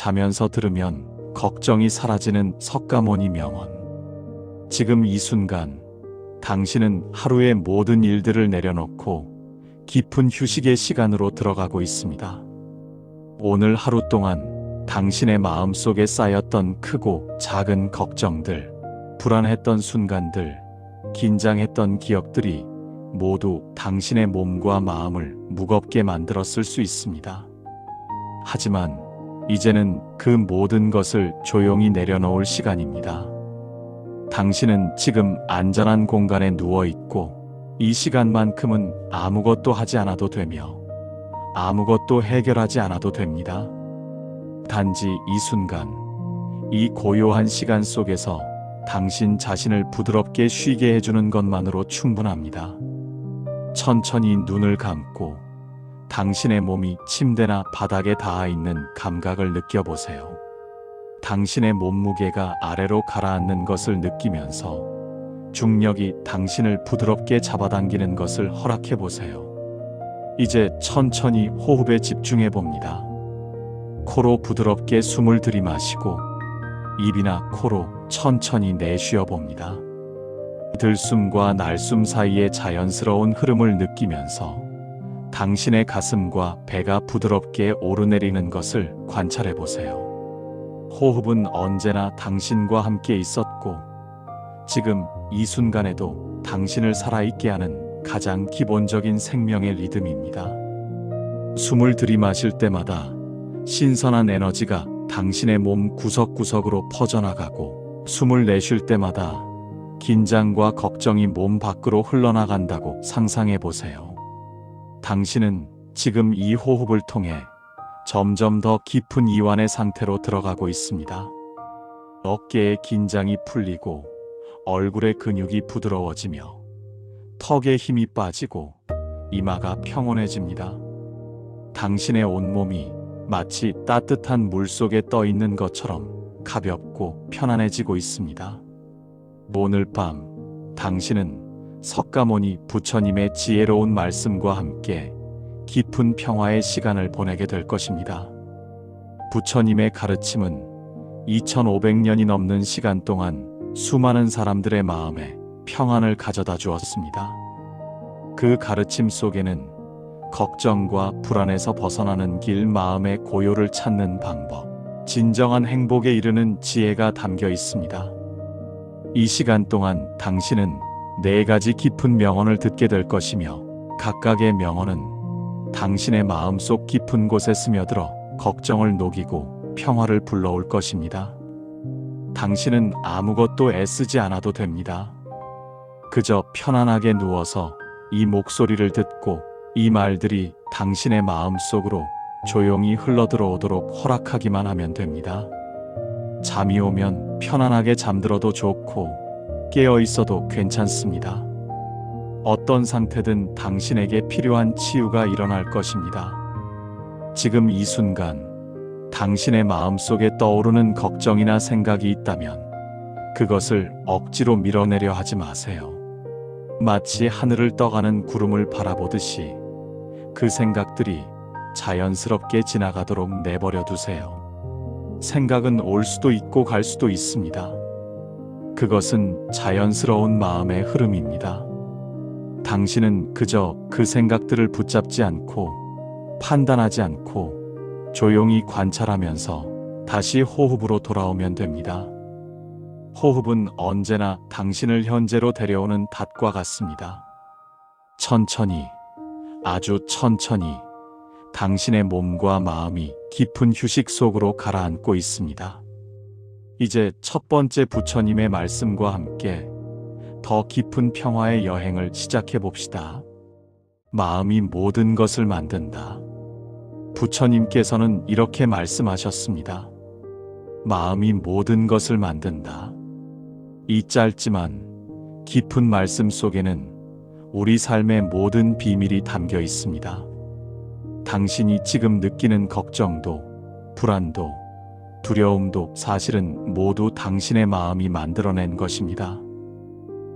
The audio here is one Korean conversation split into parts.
자면서 들으면 걱정이 사라지는 석가모니 명언. 지금 이 순간 당신은 하루의 모든 일들을 내려놓고 깊은 휴식의 시간으로 들어가고 있습니다. 오늘 하루 동안 당신의 마음속에 쌓였던 크고 작은 걱정들, 불안했던 순간들, 긴장했던 기억들이 모두 당신의 몸과 마음을 무겁게 만들었을 수 있습니다. 하지만 이제는 그 모든 것을 조용히 내려놓을 시간입니다. 당신은 지금 안전한 공간에 누워 있고 이 시간만큼은 아무것도 하지 않아도 되며 아무것도 해결하지 않아도 됩니다. 단지 이 순간, 이 고요한 시간 속에서 당신 자신을 부드럽게 쉬게 해주는 것만으로 충분합니다. 천천히 눈을 감고 당신의 몸이 침대나 바닥에 닿아 있는 감각을 느껴보세요. 당신의 몸무게가 아래로 가라앉는 것을 느끼면서 중력이 당신을 부드럽게 잡아당기는 것을 허락해 보세요. 이제 천천히 호흡에 집중해 봅니다. 코로 부드럽게 숨을 들이마시고 입이나 코로 천천히 내쉬어 봅니다. 들숨과 날숨 사이의 자연스러운 흐름을 느끼면서 당신의 가슴과 배가 부드럽게 오르내리는 것을 관찰해 보세요. 호흡은 언제나 당신과 함께 있었고 지금 이 순간에도 당신을 살아있게 하는 가장 기본적인 생명의 리듬입니다. 숨을 들이마실 때마다 신선한 에너지가 당신의 몸 구석구석으로 퍼져나가고 숨을 내쉴 때마다 긴장과 걱정이 몸 밖으로 흘러나간다고 상상해 보세요. 당신은 지금 이 호흡을 통해 점점 더 깊은 이완의 상태로 들어가고 있습니다. 어깨의 긴장이 풀리고 얼굴의 근육이 부드러워지며 턱에 힘이 빠지고 이마가 평온해집니다. 당신의 온몸이 마치 따뜻한 물 속에 떠 있는 것처럼 가볍고 편안해지고 있습니다. 오늘 밤 당신은 석가모니 부처님의 지혜로운 말씀과 함께 깊은 평화의 시간을 보내게 될 것입니다. 부처님의 가르침은 2500년이 넘는 시간 동안 수많은 사람들의 마음에 평안을 가져다 주었습니다. 그 가르침 속에는 걱정과 불안에서 벗어나는 길, 마음의 고요를 찾는 방법, 진정한 행복에 이르는 지혜가 담겨 있습니다. 이 시간 동안 당신은 4가지 깊은 명언을 듣게 될 것이며 각각의 명언은 당신의 마음속 깊은 곳에 스며들어 걱정을 녹이고 평화를 불러올 것입니다. 당신은 아무것도 애쓰지 않아도 됩니다. 그저 편안하게 누워서 이 목소리를 듣고 이 말들이 당신의 마음속으로 조용히 흘러들어오도록 허락하기만 하면 됩니다. 잠이 오면 편안하게 잠들어도 좋고 깨어 있어도 괜찮습니다. 어떤 상태든 당신에게 필요한 치유가 일어날 것입니다. 지금 이 순간 당신의 마음속에 떠오르는 걱정이나 생각이 있다면 그것을 억지로 밀어내려 하지 마세요. 마치 하늘을 떠가는 구름을 바라보듯이 그 생각들이 자연스럽게 지나가도록 내버려 두세요. 생각은 올 수도 있고 갈 수도 있습니다. 그것은 자연스러운 마음의 흐름입니다. 당신은 그저 그 생각들을 붙잡지 않고 판단하지 않고 조용히 관찰하면서 다시 호흡으로 돌아오면 됩니다. 호흡은 언제나 당신을 현재로 데려오는 닷과 같습니다. 천천히, 아주 천천히 당신의 몸과 마음이 깊은 휴식 속으로 가라앉고 있습니다. 이제 첫 번째 부처님의 말씀과 함께 더 깊은 평화의 여행을 시작해 봅시다. 마음이 모든 것을 만든다. 부처님께서는 이렇게 말씀하셨습니다. 마음이 모든 것을 만든다. 이 짧지만 깊은 말씀 속에는 우리 삶의 모든 비밀이 담겨 있습니다. 당신이 지금 느끼는 걱정도, 불안도, 두려움도 사실은 모두 당신의 마음이 만들어낸 것입니다.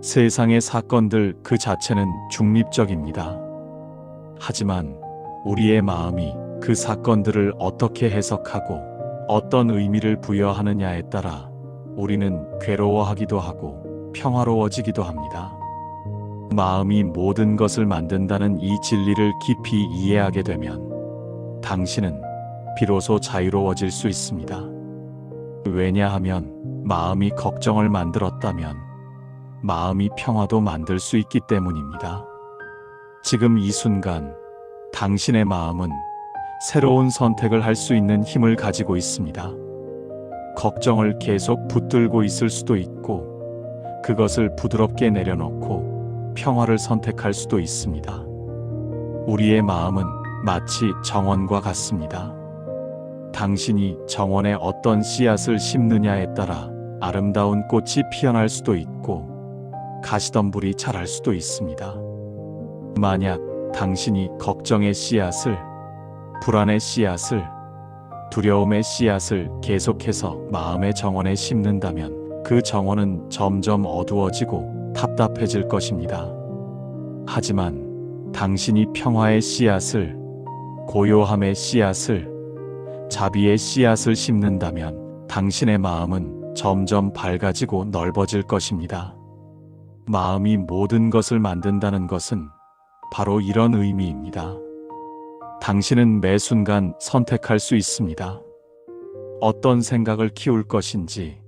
세상의 사건들 그 자체는 중립적입니다. 하지만 우리의 마음이 그 사건들을 어떻게 해석하고 어떤 의미를 부여하느냐에 따라 우리는 괴로워하기도 하고 평화로워지기도 합니다. 마음이 모든 것을 만든다는 이 진리를 깊이 이해하게 되면 당신은 비로소 자유로워질 수 있습니다. 왜냐하면 마음이 걱정을 만들었다면 마음이 평화도 만들 수 있기 때문입니다. 지금 이 순간 당신의 마음은 새로운 선택을 할 수 있는 힘을 가지고 있습니다. 걱정을 계속 붙들고 있을 수도 있고 그것을 부드럽게 내려놓고 평화를 선택할 수도 있습니다. 우리의 마음은 마치 정원과 같습니다. 당신이 정원에 어떤 씨앗을 심느냐에 따라 아름다운 꽃이 피어날 수도 있고 가시덤불이 자랄 수도 있습니다. 만약 당신이 걱정의 씨앗을, 불안의 씨앗을, 두려움의 씨앗을 계속해서 마음의 정원에 심는다면 그 정원은 점점 어두워지고 답답해질 것입니다. 하지만 당신이 평화의 씨앗을, 고요함의 씨앗을, 자비의 씨앗을 심는다면 당신의 마음은 점점 밝아지고 넓어질 것입니다. 마음이 모든 것을 만든다는 것은 바로 이런 의미입니다. 당신은 매 순간 선택할 수 있습니다. 어떤 생각을 키울 것인지,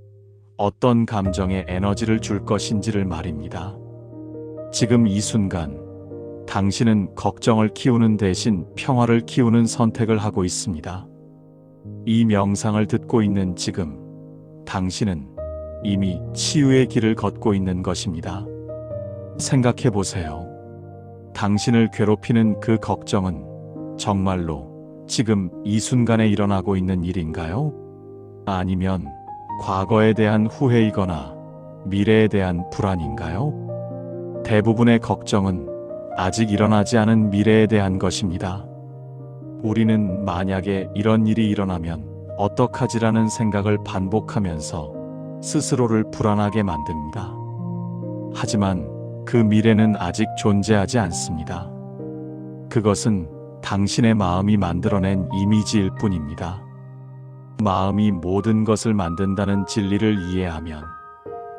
어떤 감정에 에너지를 줄 것인지를 말입니다. 지금 이 순간, 당신은 걱정을 키우는 대신 평화를 키우는 선택을 하고 있습니다. 이 명상을 듣고 있는 지금, 당신은 이미 치유의 길을 걷고 있는 것입니다. 생각해 보세요. 당신을 괴롭히는 그 걱정은 정말로 지금 이 순간에 일어나고 있는 일인가요? 아니면 과거에 대한 후회이거나 미래에 대한 불안인가요? 대부분의 걱정은 아직 일어나지 않은 미래에 대한 것입니다. 우리는 만약에 이런 일이 일어나면 어떡하지라는 생각을 반복하면서 스스로를 불안하게 만듭니다. 하지만 그 미래는 아직 존재하지 않습니다. 그것은 당신의 마음이 만들어낸 이미지일 뿐입니다. 마음이 모든 것을 만든다는 진리를 이해하면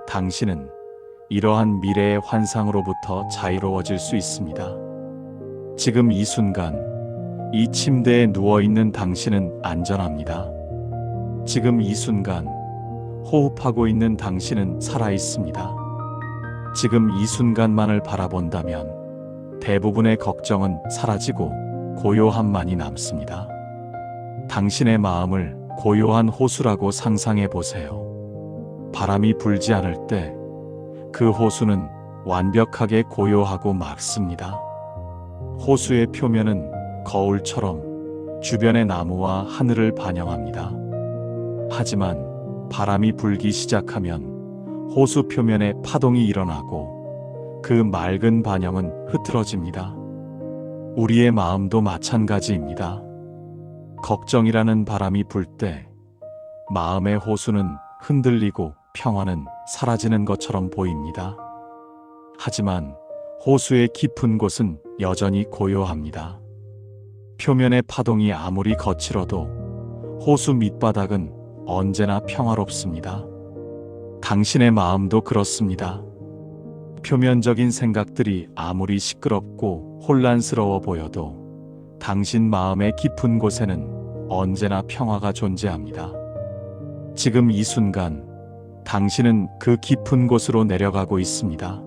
당신은 이러한 미래의 환상으로부터 자유로워질 수 있습니다. 지금 이 순간, 이 침대에 누워있는 당신은 안전합니다. 지금 이 순간, 호흡하고 있는 당신은 살아있습니다. 지금 이 순간만을 바라본다면 대부분의 걱정은 사라지고 고요함만이 남습니다. 당신의 마음을 고요한 호수라고 상상해 보세요. 바람이 불지 않을 때 그 호수는 완벽하게 고요하고 맑습니다. 호수의 표면은 거울처럼 주변의 나무와 하늘을 반영합니다. 하지만 바람이 불기 시작하면 호수 표면에 파동이 일어나고 그 맑은 반영은 흐트러집니다. 우리의 마음도 마찬가지입니다. 걱정이라는 바람이 불 때 마음의 호수는 흔들리고 평화는 사라지는 것처럼 보입니다. 하지만 호수의 깊은 곳은 여전히 고요합니다. 표면의 파동이 아무리 거칠어도 호수 밑바닥은 언제나 평화롭습니다. 당신의 마음도 그렇습니다. 표면적인 생각들이 아무리 시끄럽고 혼란스러워 보여도 당신 마음의 깊은 곳에는 언제나 평화가 존재합니다. 지금 이 순간 당신은 그 깊은 곳으로 내려가고 있습니다.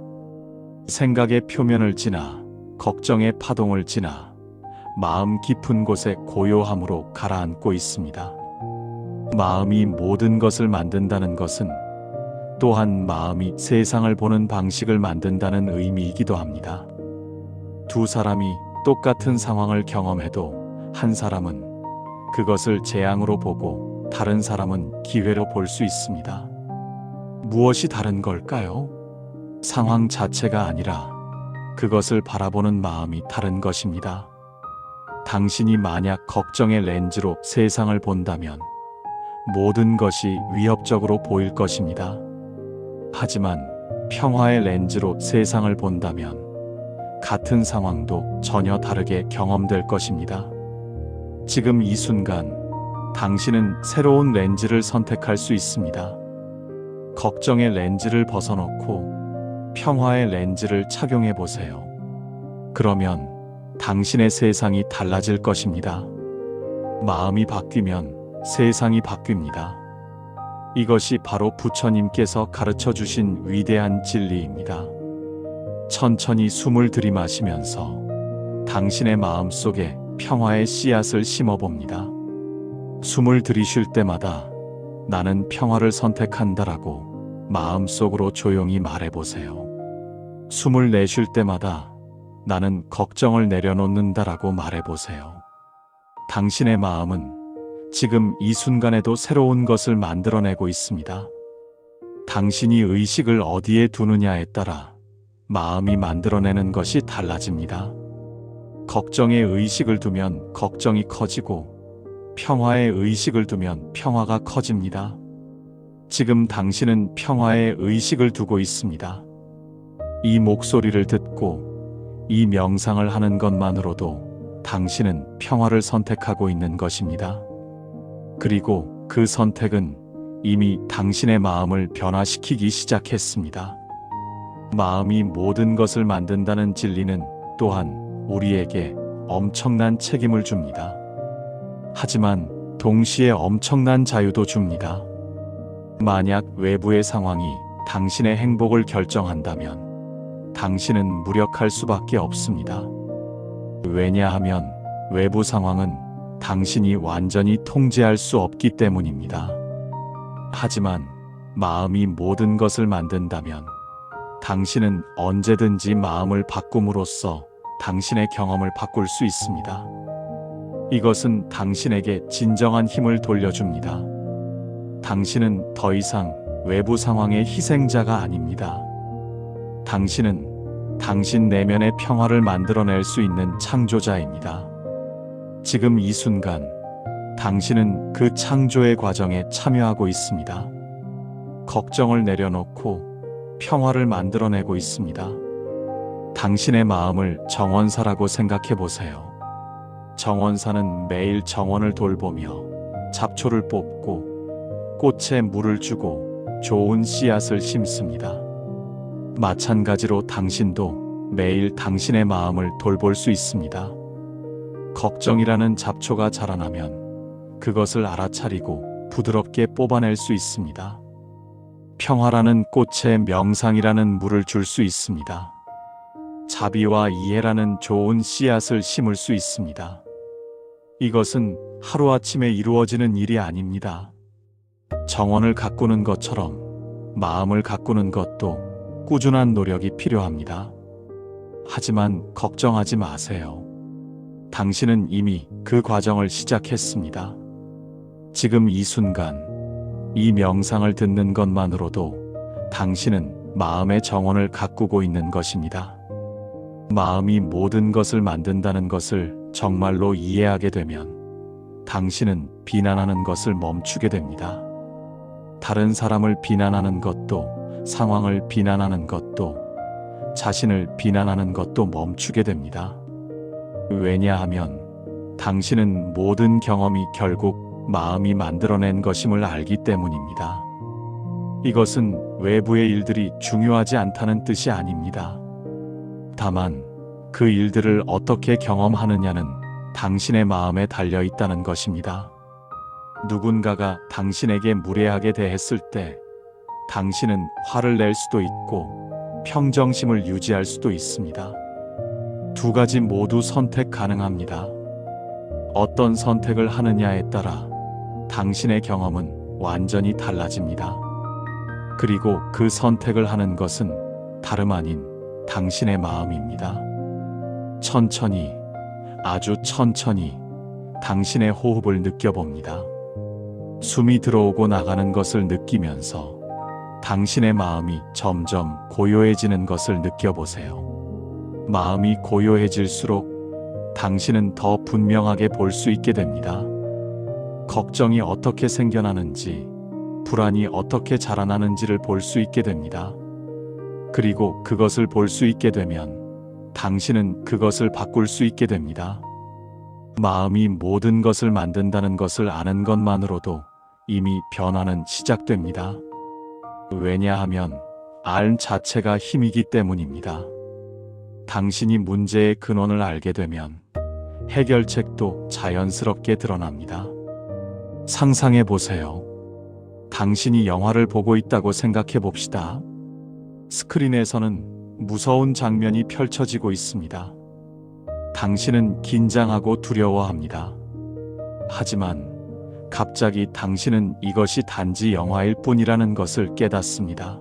생각의 표면을 지나 걱정의 파동을 지나 마음 깊은 곳의 고요함으로 가라앉고 있습니다. 마음이 모든 것을 만든다는 것은 또한 마음이 세상을 보는 방식을 만든다는 의미이기도 합니다. 두 사람이 똑같은 상황을 경험해도 한 사람은 그것을 재앙으로 보고 다른 사람은 기회로 볼 수 있습니다. 무엇이 다른 걸까요? 상황 자체가 아니라 그것을 바라보는 마음이 다른 것입니다. 당신이 만약 걱정의 렌즈로 세상을 본다면 모든 것이 위협적으로 보일 것입니다. 하지만 평화의 렌즈로 세상을 본다면 같은 상황도 전혀 다르게 경험될 것입니다. 지금 이 순간 당신은 새로운 렌즈를 선택할 수 있습니다. 걱정의 렌즈를 벗어놓고 평화의 렌즈를 착용해 보세요. 그러면 당신의 세상이 달라질 것입니다. 마음이 바뀌면 세상이 바뀝니다. 이것이 바로 부처님께서 가르쳐 주신 위대한 진리입니다. 천천히 숨을 들이마시면서 당신의 마음 속에 평화의 씨앗을 심어봅니다. 숨을 들이쉴 때마다 나는 평화를 선택한다라고 마음속으로 조용히 말해보세요. 숨을 내쉴 때마다 나는 걱정을 내려놓는다라고 말해보세요. 당신의 마음은 지금 이 순간에도 새로운 것을 만들어내고 있습니다. 당신이 의식을 어디에 두느냐에 따라 마음이 만들어내는 것이 달라집니다. 걱정의 의식을 두면 걱정이 커지고 평화의 의식을 두면 평화가 커집니다. 지금 당신은 평화의 의식을 두고 있습니다. 이 목소리를 듣고 이 명상을 하는 것만으로도 당신은 평화를 선택하고 있는 것입니다. 그리고 그 선택은 이미 당신의 마음을 변화시키기 시작했습니다. 마음이 모든 것을 만든다는 진리는 또한 우리에게 엄청난 책임을 줍니다. 하지만 동시에 엄청난 자유도 줍니다. 만약 외부의 상황이 당신의 행복을 결정한다면 당신은 무력할 수밖에 없습니다. 왜냐하면 외부 상황은 당신이 완전히 통제할 수 없기 때문입니다. 하지만 마음이 모든 것을 만든다면 당신은 언제든지 마음을 바꿈으로써 당신의 경험을 바꿀 수 있습니다. 이것은 당신에게 진정한 힘을 돌려줍니다. 당신은 더 이상 외부 상황의 희생자가 아닙니다. 당신은 당신 내면의 평화를 만들어낼 수 있는 창조자입니다. 지금 이 순간 당신은 그 창조의 과정에 참여하고 있습니다. 걱정을 내려놓고 평화를 만들어내고 있습니다. 당신의 마음을 정원사라고 생각해 보세요. 정원사는 매일 정원을 돌보며 잡초를 뽑고 꽃에 물을 주고 좋은 씨앗을 심습니다. 마찬가지로 당신도 매일 당신의 마음을 돌볼 수 있습니다. 걱정이라는 잡초가 자라나면 그것을 알아차리고 부드럽게 뽑아낼 수 있습니다. 평화라는 꽃에 명상이라는 물을 줄 수 있습니다. 자비와 이해라는 좋은 씨앗을 심을 수 있습니다. 이것은 하루아침에 이루어지는 일이 아닙니다. 정원을 가꾸는 것처럼 마음을 가꾸는 것도 꾸준한 노력이 필요합니다. 하지만 걱정하지 마세요. 당신은 이미 그 과정을 시작했습니다. 지금 이 순간, 이 명상을 듣는 것만으로도 당신은 마음의 정원을 가꾸고 있는 것입니다. 마음이 모든 것을 만든다는 것을 정말로 이해하게 되면 당신은 비난하는 것을 멈추게 됩니다. 다른 사람을 비난하는 것도, 상황을 비난하는 것도, 자신을 비난하는 것도 멈추게 됩니다. 왜냐하면 당신은 모든 경험이 결국 마음이 만들어낸 것임을 알기 때문입니다. 이것은 외부의 일들이 중요하지 않다는 뜻이 아닙니다. 다만 그 일들을 어떻게 경험하느냐는 당신의 마음에 달려 있다는 것입니다. 누군가가 당신에게 무례하게 대했을 때 당신은 화를 낼 수도 있고 평정심을 유지할 수도 있습니다. 두 가지 모두 선택 가능합니다. 어떤 선택을 하느냐에 따라 당신의 경험은 완전히 달라집니다. 그리고 그 선택을 하는 것은 다름 아닌 당신의 마음입니다. 천천히, 아주 천천히 당신의 호흡을 느껴봅니다. 숨이 들어오고 나가는 것을 느끼면서 당신의 마음이 점점 고요해지는 것을 느껴보세요. 마음이 고요해질수록 당신은 더 분명하게 볼 수 있게 됩니다. 걱정이 어떻게 생겨나는지, 불안이 어떻게 자라나는지를 볼 수 있게 됩니다. 그리고 그것을 볼 수 있게 되면 당신은 그것을 바꿀 수 있게 됩니다. 마음이 모든 것을 만든다는 것을 아는 것만으로도 이미 변화는 시작됩니다. 왜냐하면 알 자체가 힘이기 때문입니다. 당신이 문제의 근원을 알게 되면 해결책도 자연스럽게 드러납니다. 상상해 보세요. 당신이 영화를 보고 있다고 생각해 봅시다. 스크린에서는 무서운 장면이 펼쳐지고 있습니다. 당신은 긴장하고 두려워합니다. 하지만 갑자기 당신은 이것이 단지 영화일 뿐이라는 것을 깨닫습니다.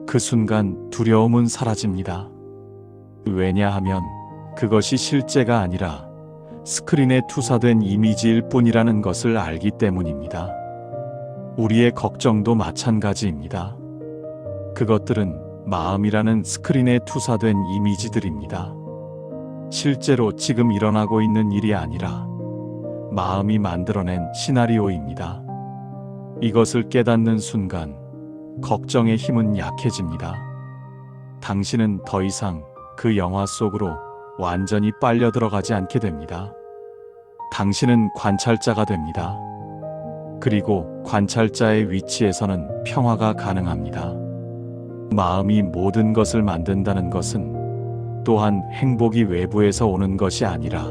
그 순간 두려움은 사라집니다. 왜냐하면 그것이 실제가 아니라 스크린에 투사된 이미지일 뿐이라는 것을 알기 때문입니다. 우리의 걱정도 마찬가지입니다. 그것들은 마음이라는 스크린에 투사된 이미지들입니다. 실제로 지금 일어나고 있는 일이 아니라 마음이 만들어낸 시나리오입니다. 이것을 깨닫는 순간 걱정의 힘은 약해집니다. 당신은 더 이상 그 영화 속으로 완전히 빨려 들어가지 않게 됩니다. 당신은 관찰자가 됩니다. 그리고 관찰자의 위치에서는 평화가 가능합니다. 마음이 모든 것을 만든다는 것은 또한 행복이 외부에서 오는 것이 아니라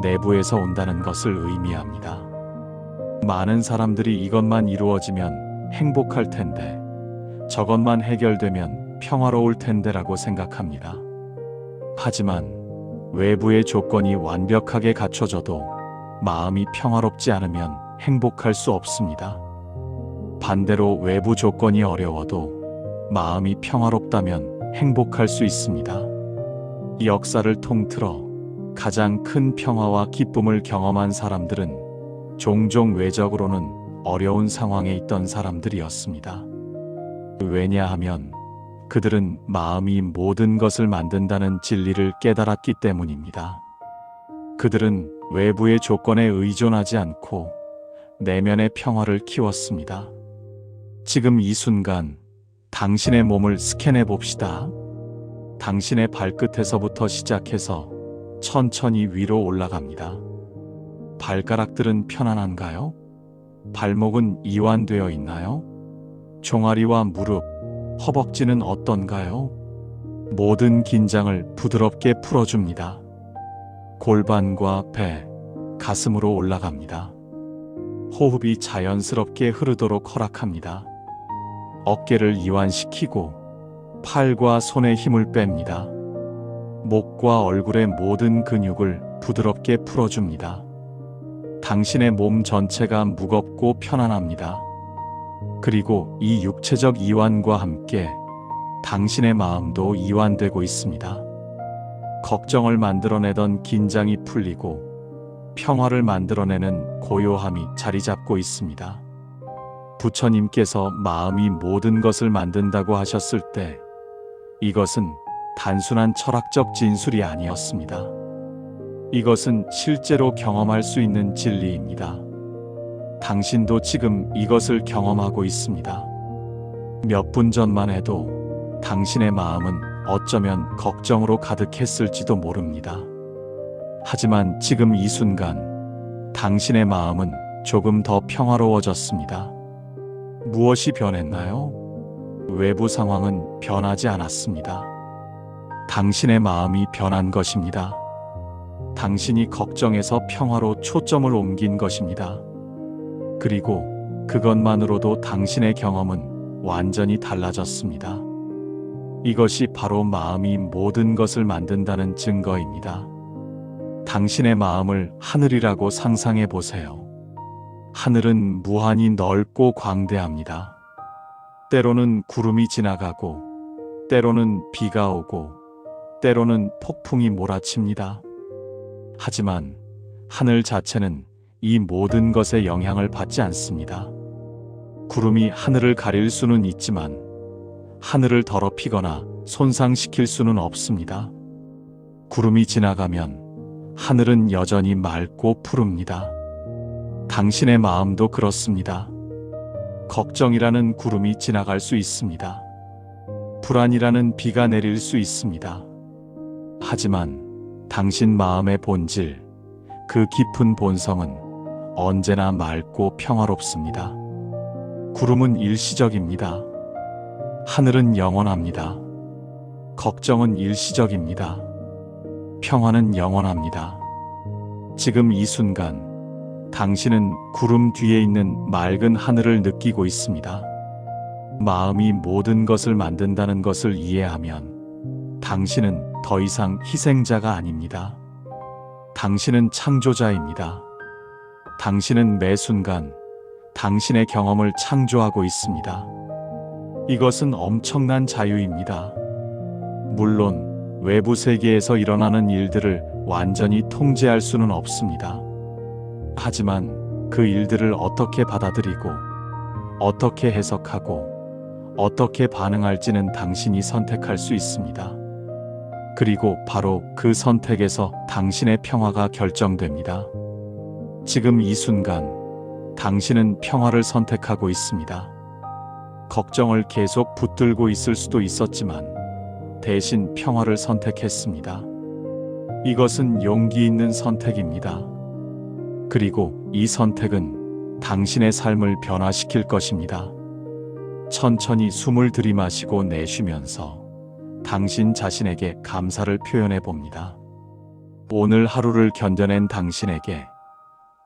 내부에서 온다는 것을 의미합니다. 많은 사람들이 이것만 이루어지면 행복할 텐데, 저것만 해결되면 평화로울 텐데라고 생각합니다. 하지만 외부의 조건이 완벽하게 갖춰져도 마음이 평화롭지 않으면 행복할 수 없습니다. 반대로 외부 조건이 어려워도 마음이 평화롭다면 행복할 수 있습니다. 이 역사를 통틀어 가장 큰 평화와 기쁨을 경험한 사람들은 종종 외적으로는 어려운 상황에 있던 사람들이었습니다. 왜냐하면 그들은 마음이 모든 것을 만든다는 진리를 깨달았기 때문입니다. 그들은 외부의 조건에 의존하지 않고 내면의 평화를 키웠습니다. 지금 이 순간 당신의 몸을 스캔해 봅시다. 당신의 발끝에서부터 시작해서 천천히 위로 올라갑니다. 발가락들은 편안한가요? 발목은 이완되어 있나요? 종아리와 무릎, 허벅지는 어떤가요? 모든 긴장을 부드럽게 풀어줍니다. 골반과 배, 가슴으로 올라갑니다. 호흡이 자연스럽게 흐르도록 허락합니다. 어깨를 이완시키고 팔과 손에 힘을 뺍니다. 목과 얼굴의 모든 근육을 부드럽게 풀어줍니다. 당신의 몸 전체가 무겁고 편안합니다. 그리고 이 육체적 이완과 함께 당신의 마음도 이완되고 있습니다. 걱정을 만들어내던 긴장이 풀리고 평화를 만들어내는 고요함이 자리 잡고 있습니다. 부처님께서 마음이 모든 것을 만든다고 하셨을 때 이것은 단순한 철학적 진술이 아니었습니다. 이것은 실제로 경험할 수 있는 진리입니다. 당신도 지금 이것을 경험하고 있습니다. 몇 분 전만 해도 당신의 마음은 어쩌면 걱정으로 가득했을지도 모릅니다. 하지만 지금 이 순간 당신의 마음은 조금 더 평화로워졌습니다. 무엇이 변했나요? 외부 상황은 변하지 않았습니다. 당신의 마음이 변한 것입니다. 당신이 걱정에서 평화로 초점을 옮긴 것입니다. 그리고 그것만으로도 당신의 경험은 완전히 달라졌습니다. 이것이 바로 마음이 모든 것을 만든다는 증거입니다. 당신의 마음을 하늘이라고 상상해 보세요. 하늘은 무한히 넓고 광대합니다. 때로는 구름이 지나가고, 때로는 비가 오고, 때로는 폭풍이 몰아칩니다. 하지만 하늘 자체는 이 모든 것에 영향을 받지 않습니다. 구름이 하늘을 가릴 수는 있지만 하늘을 더럽히거나 손상시킬 수는 없습니다. 구름이 지나가면 하늘은 여전히 맑고 푸릅니다. 당신의 마음도 그렇습니다. 걱정이라는 구름이 지나갈 수 있습니다. 불안이라는 비가 내릴 수 있습니다. 하지만 당신 마음의 본질, 그 깊은 본성은 언제나 맑고 평화롭습니다. 구름은 일시적입니다. 하늘은 영원합니다. 걱정은 일시적입니다. 평화는 영원합니다. 지금 이 순간 당신은 구름 뒤에 있는 맑은 하늘을 느끼고 있습니다. 마음이 모든 것을 만든다는 것을 이해하면 당신은 더 이상 희생자가 아닙니다. 당신은 창조자입니다. 당신은 매 순간 당신의 경험을 창조하고 있습니다. 이것은 엄청난 자유입니다. 물론 외부 세계에서 일어나는 일들을 완전히 통제할 수는 없습니다. 하지만 그 일들을 어떻게 받아들이고, 어떻게 해석하고, 어떻게 반응할지는 당신이 선택할 수 있습니다. 그리고 바로 그 선택에서 당신의 평화가 결정됩니다. 지금 이 순간 당신은 평화를 선택하고 있습니다. 걱정을 계속 붙들고 있을 수도 있었지만 대신 평화를 선택했습니다. 이것은 용기 있는 선택입니다. 그리고 이 선택은 당신의 삶을 변화시킬 것입니다. 천천히 숨을 들이마시고 내쉬면서 당신 자신에게 감사를 표현해 봅니다. 오늘 하루를 견뎌낸 당신에게,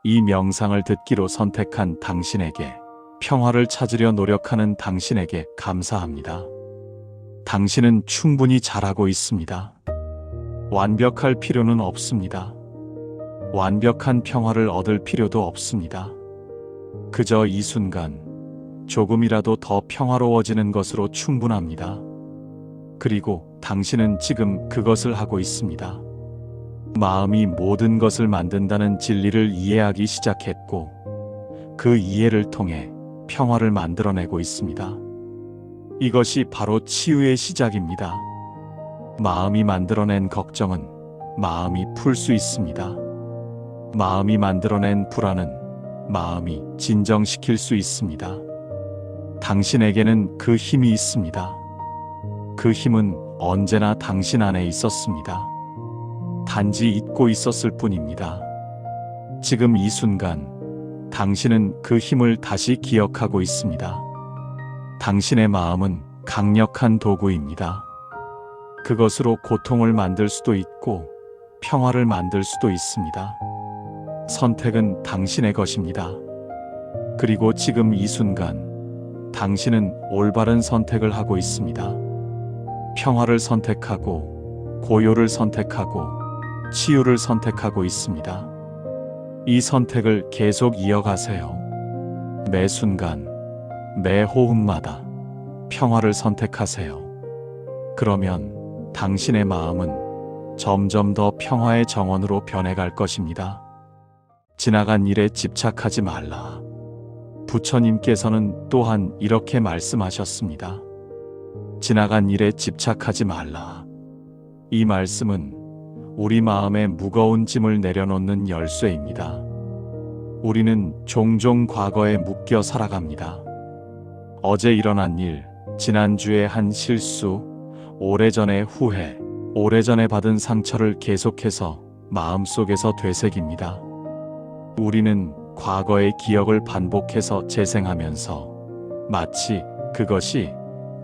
이 명상을 듣기로 선택한 당신에게, 평화를 찾으려 노력하는 당신에게 감사합니다. 당신은 충분히 잘하고 있습니다. 완벽할 필요는 없습니다. 완벽한 평화를 얻을 필요도 없습니다. 그저 이 순간 조금이라도 더 평화로워지는 것으로 충분합니다. 그리고 당신은 지금 그것을 하고 있습니다. 마음이 모든 것을 만든다는 진리를 이해하기 시작했고, 그 이해를 통해 평화를 만들어내고 있습니다. 이것이 바로 치유의 시작입니다. 마음이 만들어낸 걱정은 마음이 풀 수 있습니다. 마음이 만들어낸 불안은 마음이 진정시킬 수 있습니다. 당신에게는 그 힘이 있습니다. 그 힘은 언제나 당신 안에 있었습니다. 단지 잊고 있었을 뿐입니다. 지금 이 순간 당신은 그 힘을 다시 기억하고 있습니다. 당신의 마음은 강력한 도구입니다. 그것으로 고통을 만들 수도 있고 평화를 만들 수도 있습니다. 선택은 당신의 것입니다. 그리고 지금 이 순간 당신은 올바른 선택을 하고 있습니다. 평화를 선택하고 고요를 선택하고 치유를 선택하고 있습니다. 이 선택을 계속 이어가세요. 매 순간, 매 호흡마다 평화를 선택하세요. 그러면 당신의 마음은 점점 더 평화의 정원으로 변해갈 것입니다. 지나간 일에 집착하지 말라. 부처님께서는 또한 이렇게 말씀하셨습니다. 지나간 일에 집착하지 말라. 이 말씀은 우리 마음에 무거운 짐을 내려놓는 열쇠입니다. 우리는 종종 과거에 묶여 살아갑니다. 어제 일어난 일, 지난주에 한 실수, 오래전의 후회, 오래전에 받은 상처를 계속해서 마음속에서 되새깁니다. 우리는 과거의 기억을 반복해서 재생하면서 마치 그것이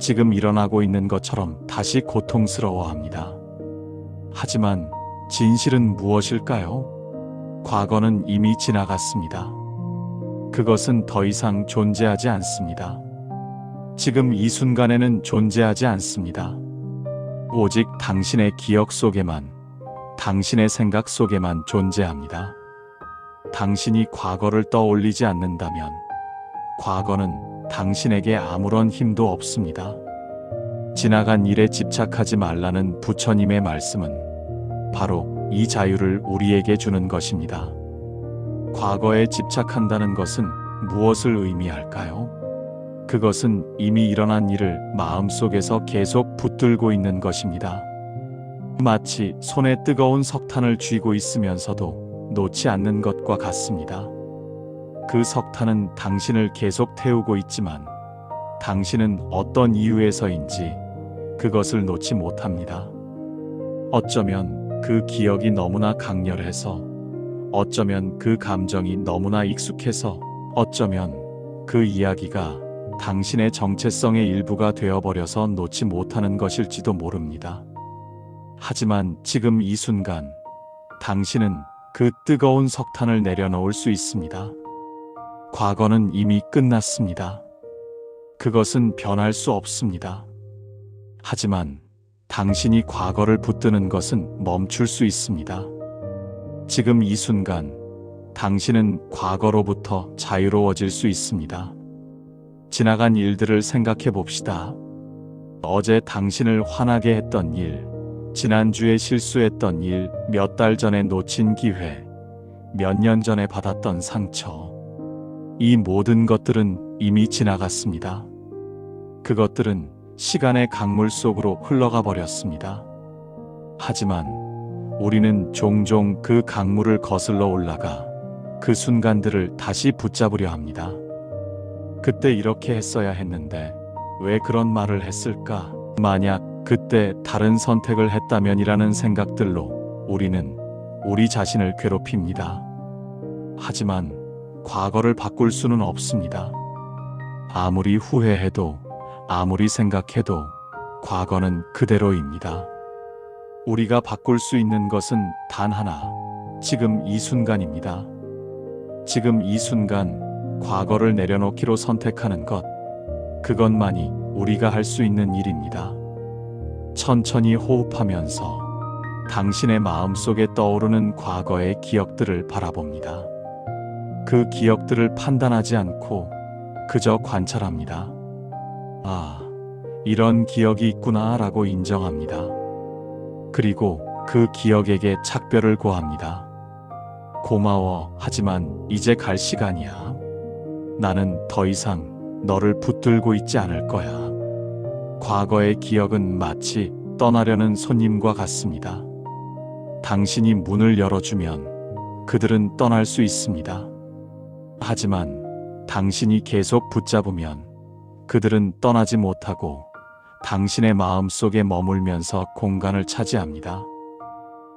지금 일어나고 있는 것처럼 다시 고통스러워합니다. 하지만 진실은 무엇일까요? 과거는 이미 지나갔습니다. 그것은 더 이상 존재하지 않습니다. 지금 이 순간에는 존재하지 않습니다. 오직 당신의 기억 속에만, 당신의 생각 속에만 존재합니다. 당신이 과거를 떠올리지 않는다면 과거는 당신에게 아무런 힘도 없습니다. 지나간 일에 집착하지 말라는 부처님의 말씀은 바로 이 자유를 우리에게 주는 것입니다. 과거에 집착한다는 것은 무엇을 의미할까요? 그것은 이미 일어난 일을 마음속에서 계속 붙들고 있는 것입니다. 마치 손에 뜨거운 석탄을 쥐고 있으면서도 놓지 않는 것과 같습니다. 그 석탄은 당신을 계속 태우고 있지만 당신은 어떤 이유에서인지 그것을 놓지 못합니다. 어쩌면 그 기억이 너무나 강렬해서 어쩌면 그 감정이 너무나 익숙해서, 어쩌면 그 이야기가 당신의 정체성의 일부가 되어버려서 놓지 못하는 것일지도 모릅니다. 하지만 지금 이 순간 당신은 그 뜨거운 석탄을 내려놓을 수 있습니다. 과거는 이미 끝났습니다. 그것은 변할 수 없습니다. 하지만 당신이 과거를 붙드는 것은 멈출 수 있습니다. 지금 이 순간 당신은 과거로부터 자유로워질 수 있습니다. 지나간 일들을 생각해 봅시다. 어제 당신을 화나게 했던 일, 지난주에 실수했던 일, 몇 달 전에 놓친 기회, 몇 년 전에 받았던 상처. 이 모든 것들은 이미 지나갔습니다. 그것들은 시간의 강물 속으로 흘러가 버렸습니다. 하지만 우리는 종종 그 강물을 거슬러 올라가 그 순간들을 다시 붙잡으려 합니다. 그때 이렇게 했어야 했는데 왜 그런 말을 했을까? 만약 그때 다른 선택을 했다면이라는 생각들로 우리는 우리 자신을 괴롭힙니다. 하지만 과거를 바꿀 수는 없습니다. 아무리 후회해도, 아무리 생각해도 과거는 그대로입니다. 우리가 바꿀 수 있는 것은 단 하나, 지금 이 순간입니다. 지금 이 순간 과거를 내려놓기로 선택하는 것, 그것만이 우리가 할 수 있는 일입니다. 천천히 호흡하면서 당신의 마음속에 떠오르는 과거의 기억들을 바라봅니다. 그 기억들을 판단하지 않고 그저 관찰합니다. 아, 이런 기억이 있구나 라고 인정합니다. 그리고 그 기억에게 작별을 고합니다. 고마워, 하지만 이제 갈 시간이야. 나는 더 이상 너를 붙들고 있지 않을 거야. 과거의 기억은 마치 떠나려는 손님과 같습니다. 당신이 문을 열어주면 그들은 떠날 수 있습니다. 하지만 당신이 계속 붙잡으면 그들은 떠나지 못하고 당신의 마음 속에 머물면서 공간을 차지합니다.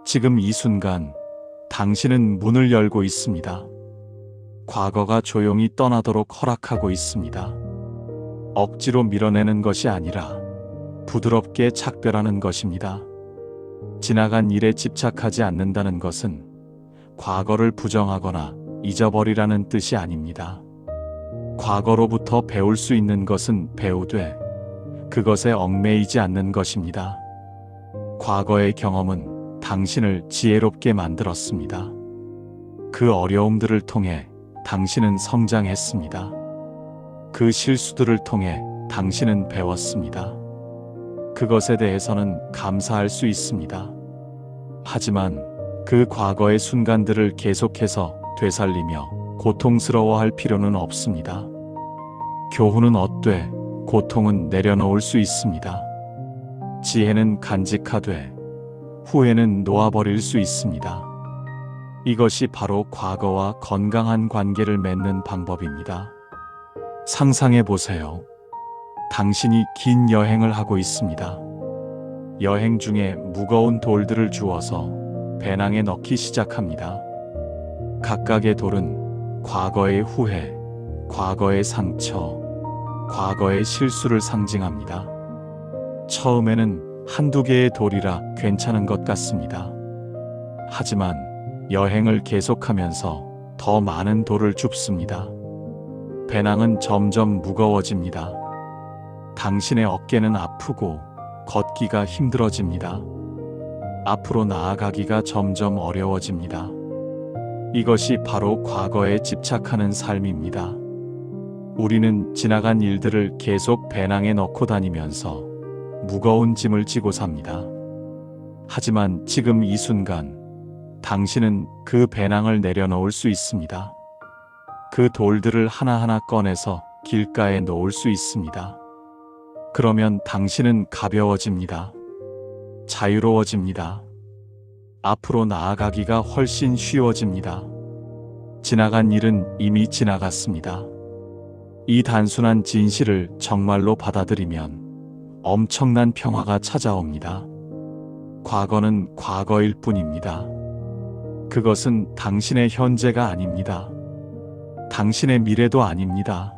지금 이 순간 당신은 문을 열고 있습니다. 과거가 조용히 떠나도록 허락하고 있습니다. 억지로 밀어내는 것이 아니라 부드럽게 작별하는 것입니다. 지나간 일에 집착하지 않는다는 것은 과거를 부정하거나 잊어버리라는 뜻이 아닙니다. 과거로부터 배울 수 있는 것은 배우되 그것에 얽매이지 않는 것입니다. 과거의 경험은 당신을 지혜롭게 만들었습니다. 그 어려움들을 통해 당신은 성장했습니다. 그 실수들을 통해 당신은 배웠습니다. 그것에 대해서는 감사할 수 있습니다. 하지만 그 과거의 순간들을 계속해서 되살리며 고통스러워할 필요는 없습니다. 교훈은 얻되 고통은 내려놓을 수 있습니다. 지혜는 간직하되 후회는 놓아버릴 수 있습니다. 이것이 바로 과거와 건강한 관계를 맺는 방법입니다. 상상해 보세요. 당신이 긴 여행을 하고 있습니다. 여행 중에 무거운 돌들을 주워서 배낭에 넣기 시작합니다. 각각의 돌은 과거의 후회, 과거의 상처, 과거의 실수를 상징합니다. 처음에는 한두 개의 돌이라 괜찮은 것 같습니다. 하지만 여행을 계속하면서 더 많은 돌을 줍습니다. 배낭은 점점 무거워집니다. 당신의 어깨는 아프고 걷기가 힘들어집니다. 앞으로 나아가기가 점점 어려워집니다. 이것이 바로 과거에 집착하는 삶입니다. 우리는 지나간 일들을 계속 배낭에 넣고 다니면서 무거운 짐을 지고 삽니다. 하지만 지금 이 순간 당신은 그 배낭을 내려놓을 수 있습니다. 그 돌들을 하나하나 꺼내서 길가에 놓을 수 있습니다. 그러면 당신은 가벼워집니다. 자유로워집니다. 앞으로 나아가기가 훨씬 쉬워집니다. 지나간 일은 이미 지나갔습니다. 이 단순한 진실을 정말로 받아들이면 엄청난 평화가 찾아옵니다. 과거는 과거일 뿐입니다. 그것은 당신의 현재가 아닙니다. 당신의 미래도 아닙니다.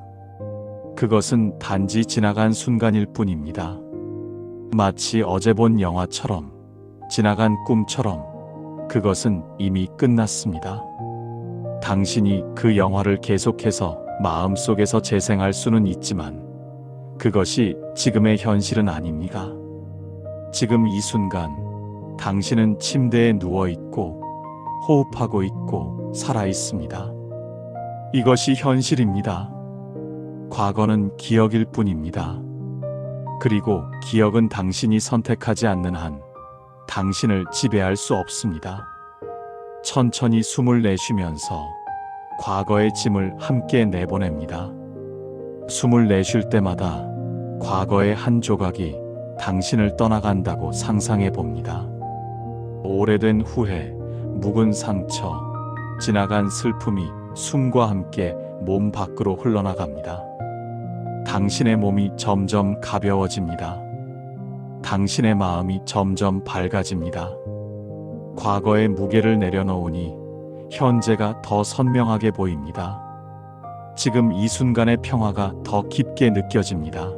그것은 단지 지나간 순간일 뿐입니다. 마치 어제 본 영화처럼, 지나간 꿈처럼 그것은 이미 끝났습니다. 당신이 그 영화를 계속해서 마음속에서 재생할 수는 있지만 그것이 지금의 현실은 아닙니다. 지금 이 순간 당신은 침대에 누워 있고 호흡하고 있고 살아 있습니다. 이것이 현실입니다. 과거는 기억일 뿐입니다. 그리고 기억은 당신이 선택하지 않는 한 당신을 지배할 수 없습니다. 천천히 숨을 내쉬면서 과거의 짐을 함께 내보냅니다. 숨을 내쉴 때마다 과거의 한 조각이 당신을 떠나간다고 상상해 봅니다. 오래된 후회, 묵은 상처, 지나간 슬픔이 숨과 함께 몸 밖으로 흘러나갑니다. 당신의 몸이 점점 가벼워집니다. 당신의 마음이 점점 밝아집니다. 과거의 무게를 내려놓으니 현재가 더 선명하게 보입니다. 지금 이 순간의 평화가 더 깊게 느껴집니다.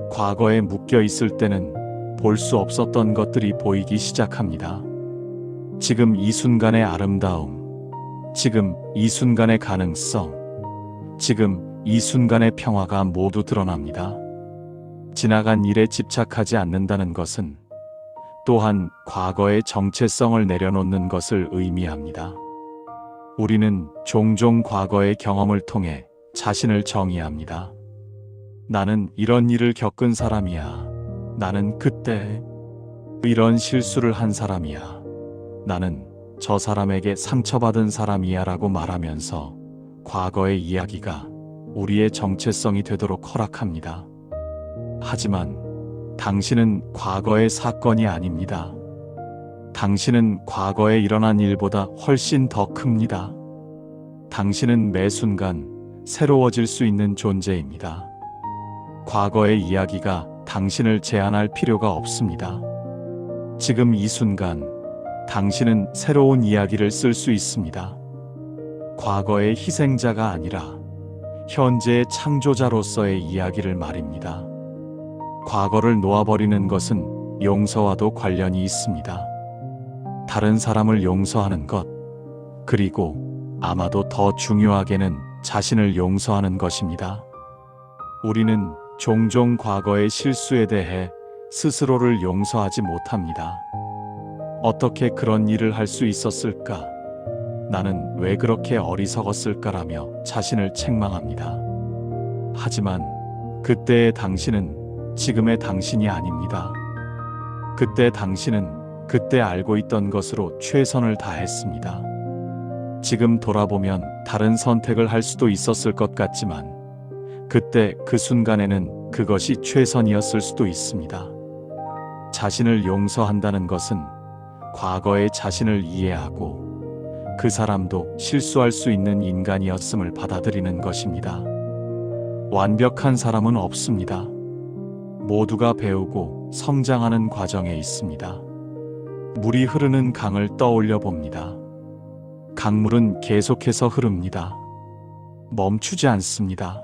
과거에 묶여 있을 때는 볼 수 없었던 것들이 보이기 시작합니다. 지금 이 순간의 아름다움, 지금 이 순간의 가능성, 지금 이 순간의 평화가 모두 드러납니다. 지나간 일에 집착하지 않는다는 것은 또한 과거의 정체성을 내려놓는 것을 의미합니다. 우리는 종종 과거의 경험을 통해 자신을 정의합니다. 나는 이런 일을 겪은 사람이야. 나는 그때 이런 실수를 한 사람이야. 나는 저 사람에게 상처받은 사람이야 라고 말하면서 과거의 이야기가 우리의 정체성이 되도록 허락합니다. 하지만 당신은 과거의 사건이 아닙니다. 당신은 과거에 일어난 일보다 훨씬 더 큽니다. 당신은 매 순간 새로워질 수 있는 존재입니다. 과거의 이야기가 당신을 제한할 필요가 없습니다. 지금 이 순간 당신은 새로운 이야기를 쓸 수 있습니다. 과거의 희생자가 아니라 현재의 창조자로서의 이야기를 말입니다. 과거를 놓아버리는 것은 용서와도 관련이 있습니다. 다른 사람을 용서하는 것, 그리고 아마도 더 중요하게는 자신을 용서하는 것입니다. 우리는 종종 과거의 실수에 대해 스스로를 용서하지 못합니다. 어떻게 그런 일을 할 수 있었을까? 나는 왜 그렇게 어리석었을까라며 자신을 책망합니다. 하지만 그때의 당신은 지금의 당신이 아닙니다. 그때 당신은 그때 알고 있던 것으로 최선을 다했습니다. 지금 돌아보면 다른 선택을 할 수도 있었을 것 같지만 그때 그 순간에는 그것이 최선이었을 수도 있습니다. 자신을 용서한다는 것은 과거의 자신을 이해하고 그 사람도 실수할 수 있는 인간이었음을 받아들이는 것입니다. 완벽한 사람은 없습니다. 모두가 배우고 성장하는 과정에 있습니다. 물이 흐르는 강을 떠올려 봅니다. 강물은 계속해서 흐릅니다. 멈추지 않습니다.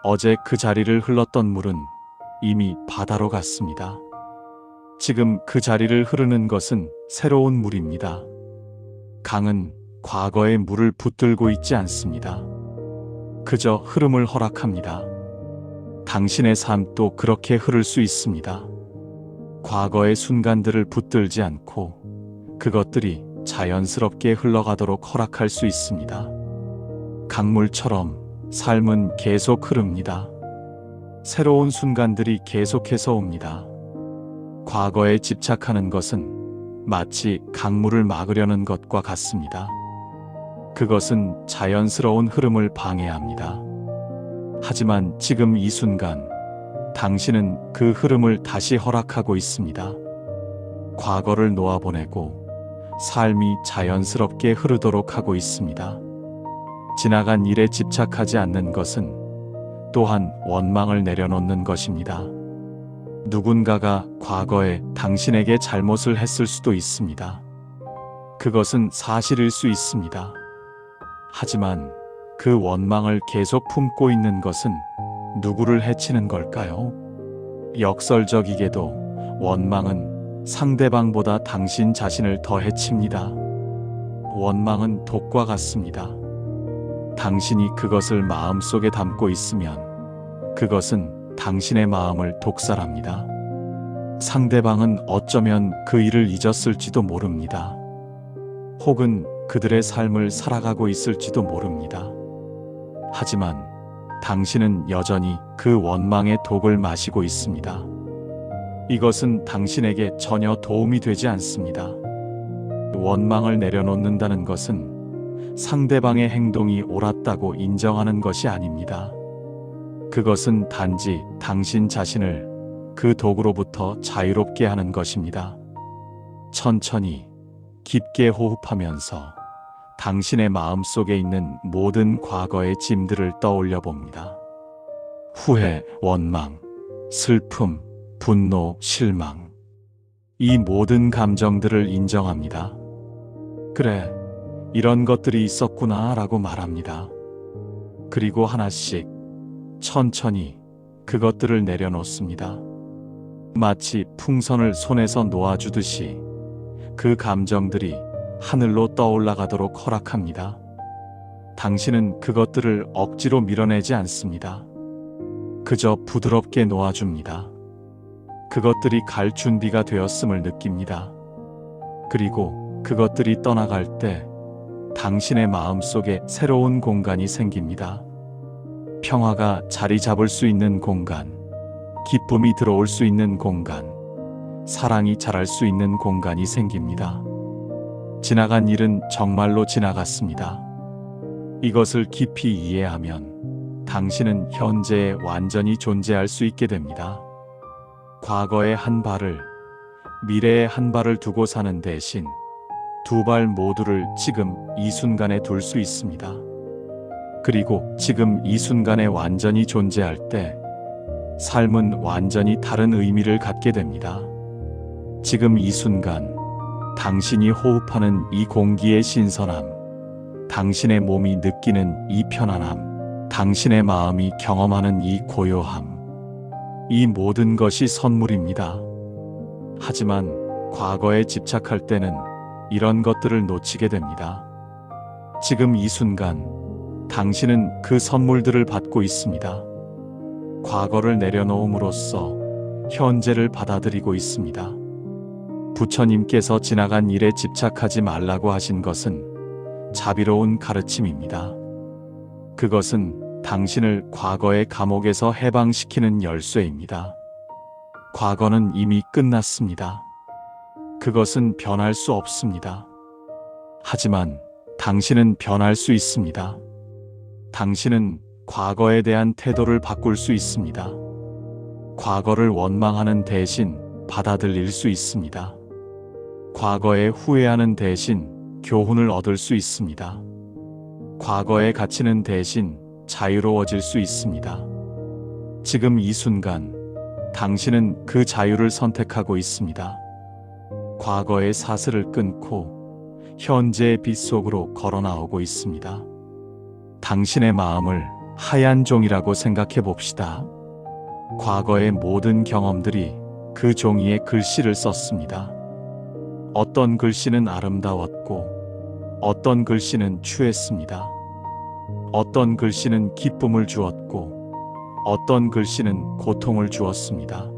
어제 그 자리를 흘렀던 물은 이미 바다로 갔습니다. 지금 그 자리를 흐르는 것은 새로운 물입니다. 강은 과거의 물을 붙들고 있지 않습니다. 그저 흐름을 허락합니다. 당신의 삶도 그렇게 흐를 수 있습니다. 과거의 순간들을 붙들지 않고 그것들이 자연스럽게 흘러가도록 허락할 수 있습니다. 강물처럼 삶은 계속 흐릅니다. 새로운 순간들이 계속해서 옵니다. 과거에 집착하는 것은 마치 강물을 막으려는 것과 같습니다. 그것은 자연스러운 흐름을 방해합니다. 하지만 지금 이 순간 당신은 그 흐름을 다시 허락하고 있습니다. 과거를 놓아보내고 삶이 자연스럽게 흐르도록 하고 있습니다. 지나간 일에 집착하지 않는 것은 또한 원망을 내려놓는 것입니다. 누군가가 과거에 당신에게 잘못을 했을 수도 있습니다. 그것은 사실일 수 있습니다. 하지만 그 원망을 계속 품고 있는 것은 누구를 해치는 걸까요? 역설적이게도 원망은 상대방보다 당신 자신을 더 해칩니다. 원망은 독과 같습니다. 당신이 그것을 마음속에 담고 있으면 그것은 당신의 마음을 독살합니다. 상대방은 어쩌면 그 일을 잊었을지도 모릅니다. 혹은 그들의 삶을 살아가고 있을지도 모릅니다. 하지만 당신은 여전히 그 원망의 독을 마시고 있습니다. 이것은 당신에게 전혀 도움이 되지 않습니다. 원망을 내려놓는다는 것은 상대방의 행동이 옳았다고 인정하는 것이 아닙니다. 그것은 단지 당신 자신을 그 독으로부터 자유롭게 하는 것입니다. 천천히 깊게 호흡하면서 당신의 마음속에 있는 모든 과거의 짐들을 떠올려 봅니다. 후회, 원망, 슬픔, 분노, 실망. 이 모든 감정들을 인정합니다. 그래, 이런 것들이 있었구나 라고 말합니다. 그리고 하나씩 천천히 그것들을 내려놓습니다. 마치 풍선을 손에서 놓아주듯이 그 감정들이 하늘로 떠올라가도록 허락합니다. 당신은 그것들을 억지로 밀어내지 않습니다. 그저 부드럽게 놓아줍니다. 그것들이 갈 준비가 되었음을 느낍니다. 그리고 그것들이 떠나갈 때 당신의 마음속에 새로운 공간이 생깁니다. 평화가 자리 잡을 수 있는 공간, 기쁨이 들어올 수 있는 공간, 사랑이 자랄 수 있는 공간이 생깁니다. 지나간 일은 정말로 지나갔습니다. 이것을 깊이 이해하면 당신은 현재에 완전히 존재할 수 있게 됩니다. 과거의 한 발을, 미래의 한 발을 두고 사는 대신 두 발 모두를 지금 이 순간에 둘 수 있습니다. 그리고 지금 이 순간에 완전히 존재할 때 삶은 완전히 다른 의미를 갖게 됩니다. 지금 이 순간 당신이 호흡하는 이 공기의 신선함, 당신의 몸이 느끼는 이 편안함, 당신의 마음이 경험하는 이 고요함, 이 모든 것이 선물입니다. 하지만 과거에 집착할 때는 이런 것들을 놓치게 됩니다. 지금 이 순간 당신은 그 선물들을 받고 있습니다. 과거를 내려놓음으로써 현재를 받아들이고 있습니다. 부처님께서 지나간 일에 집착하지 말라고 하신 것은 자비로운 가르침입니다. 그것은 당신을 과거의 감옥에서 해방시키는 열쇠입니다. 과거는 이미 끝났습니다. 그것은 변할 수 없습니다. 하지만 당신은 변할 수 있습니다. 당신은 과거에 대한 태도를 바꿀 수 있습니다. 과거를 원망하는 대신 받아들일 수 있습니다. 과거에 후회하는 대신 교훈을 얻을 수 있습니다. 과거에 갇히는 대신 자유로워질 수 있습니다. 지금 이 순간 당신은 그 자유를 선택하고 있습니다. 과거의 사슬을 끊고 현재의 빛 속으로 걸어 나오고 있습니다. 당신의 마음을 하얀 종이라고 생각해 봅시다. 과거의 모든 경험들이 그 종이에 글씨를 썼습니다. 어떤 글씨는 아름다웠고 어떤 글씨는 추했습니다. 어떤 글씨는 기쁨을 주었고 어떤 글씨는 고통을 주었습니다.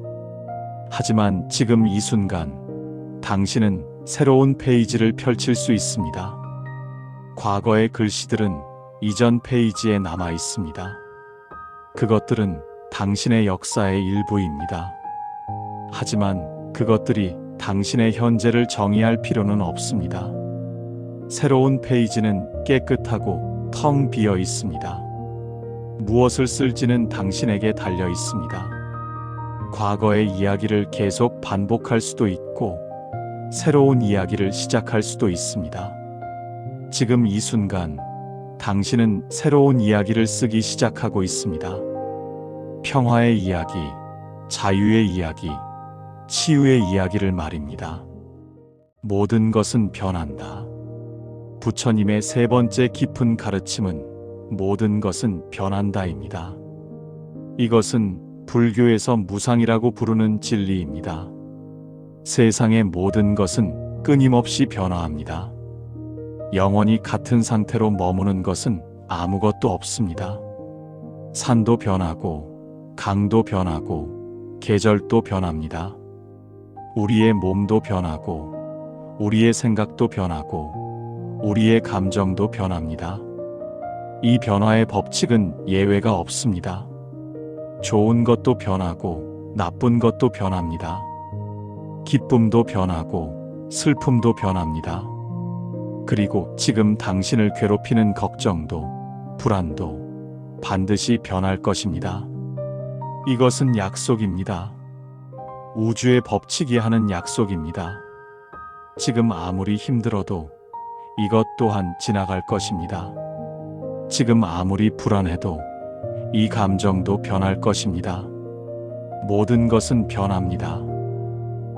하지만 지금 이 순간 당신은 새로운 페이지를 펼칠 수 있습니다. 과거의 글씨들은 이전 페이지에 남아 있습니다. 그것들은 당신의 역사의 일부입니다. 하지만 그것들이 당신의 현재를 정의할 필요는 없습니다. 새로운 페이지는 깨끗하고 텅 비어 있습니다. 무엇을 쓸지는 당신에게 달려 있습니다. 과거의 이야기를 계속 반복할 수도 있고 새로운 이야기를 시작할 수도 있습니다. 지금 이 순간 당신은 새로운 이야기를 쓰기 시작하고 있습니다. 평화의 이야기, 자유의 이야기, 치유의 이야기를 말입니다. 모든 것은 변한다. 부처님의 세 번째 깊은 가르침은 모든 것은 변한다입니다. 이것은 불교에서 무상이라고 부르는 진리입니다. 세상의 모든 것은 끊임없이 변화합니다. 영원히 같은 상태로 머무는 것은 아무것도 없습니다. 산도 변하고, 강도 변하고, 계절도 변합니다. 우리의 몸도 변하고, 우리의 생각도 변하고, 우리의 감정도 변합니다. 이 변화의 법칙은 예외가 없습니다. 좋은 것도 변하고, 나쁜 것도 변합니다. 기쁨도 변하고, 슬픔도 변합니다. 그리고 지금 당신을 괴롭히는 걱정도, 불안도 반드시 변할 것입니다. 이것은 약속입니다. 우주의 법칙이 하는 약속입니다. 지금 아무리 힘들어도 이것 또한 지나갈 것입니다. 지금 아무리 불안해도 이 감정도 변할 것입니다. 모든 것은 변합니다.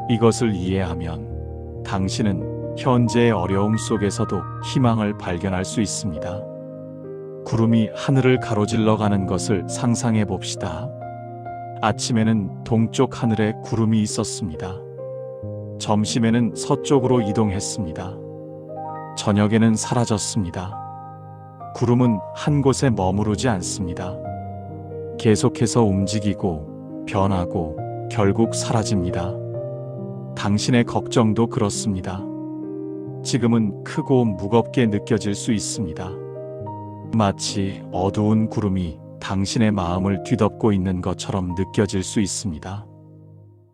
이것을 이해하면 당신은 현재의 어려움 속에서도 희망을 발견할 수 있습니다. 구름이 하늘을 가로질러 가는 것을 상상해 봅시다. 아침에는 동쪽 하늘에 구름이 있었습니다. 점심에는 서쪽으로 이동했습니다. 저녁에는 사라졌습니다. 구름은 한 곳에 머무르지 않습니다. 계속해서 움직이고 변하고 결국 사라집니다. 당신의 걱정도 그렇습니다. 지금은 크고 무겁게 느껴질 수 있습니다. 마치 어두운 구름이 당신의 마음을 뒤덮고 있는 것처럼 느껴질 수 있습니다.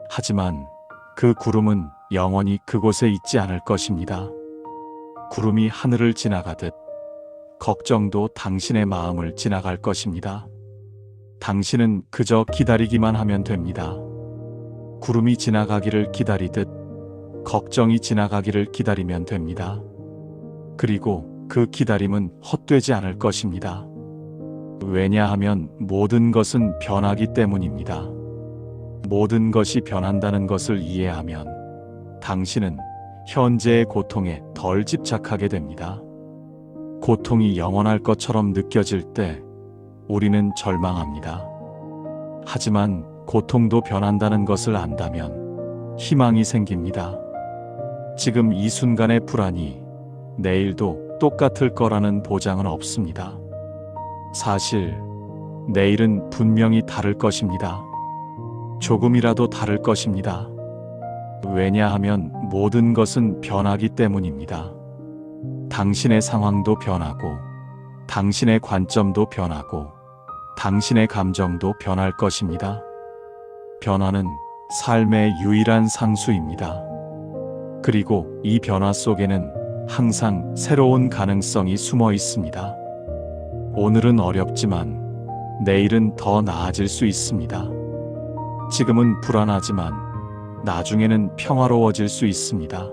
하지만 그 구름은 영원히 그곳에 있지 않을 것입니다. 구름이 하늘을 지나가듯 걱정도 당신의 마음을 지나갈 것입니다. 당신은 그저 기다리기만 하면 됩니다. 구름이 지나가기를 기다리듯 걱정이 지나가기를 기다리면 됩니다. 그리고 그 기다림은 헛되지 않을 것입니다. 왜냐하면 모든 것은 변하기 때문입니다. 모든 것이 변한다는 것을 이해하면 당신은 현재의 고통에 덜 집착하게 됩니다. 고통이 영원할 것처럼 느껴질 때 우리는 절망합니다. 하지만 고통도 변한다는 것을 안다면 희망이 생깁니다. 지금 이 순간의 불안이 내일도 똑같을 거라는 보장은 없습니다. 사실 내일은 분명히 다를 것입니다. 조금이라도 다를 것입니다. 왜냐하면 모든 것은 변하기 때문입니다. 당신의 상황도 변하고, 당신의 관점도 변하고, 당신의 감정도 변할 것입니다. 변화는 삶의 유일한 상수입니다. 그리고 이 변화 속에는 항상 새로운 가능성이 숨어 있습니다. 오늘은 어렵지만 내일은 더 나아질 수 있습니다. 지금은 불안하지만 나중에는 평화로워질 수 있습니다.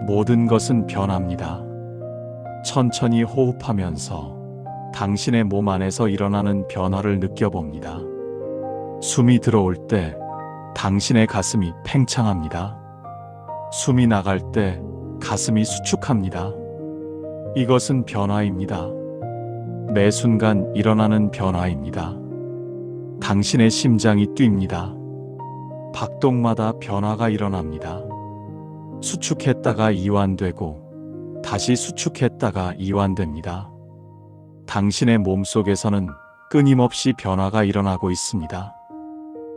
모든 것은 변합니다. 천천히 호흡하면서 당신의 몸 안에서 일어나는 변화를 느껴봅니다. 숨이 들어올 때 당신의 가슴이 팽창합니다. 숨이 나갈 때 가슴이 수축합니다. 이것은 변화입니다. 매 순간 일어나는 변화입니다. 당신의 심장이 뜁니다. 박동마다 변화가 일어납니다. 수축했다가 이완되고 다시 수축했다가 이완됩니다. 당신의 몸속에서는 끊임없이 변화가 일어나고 있습니다.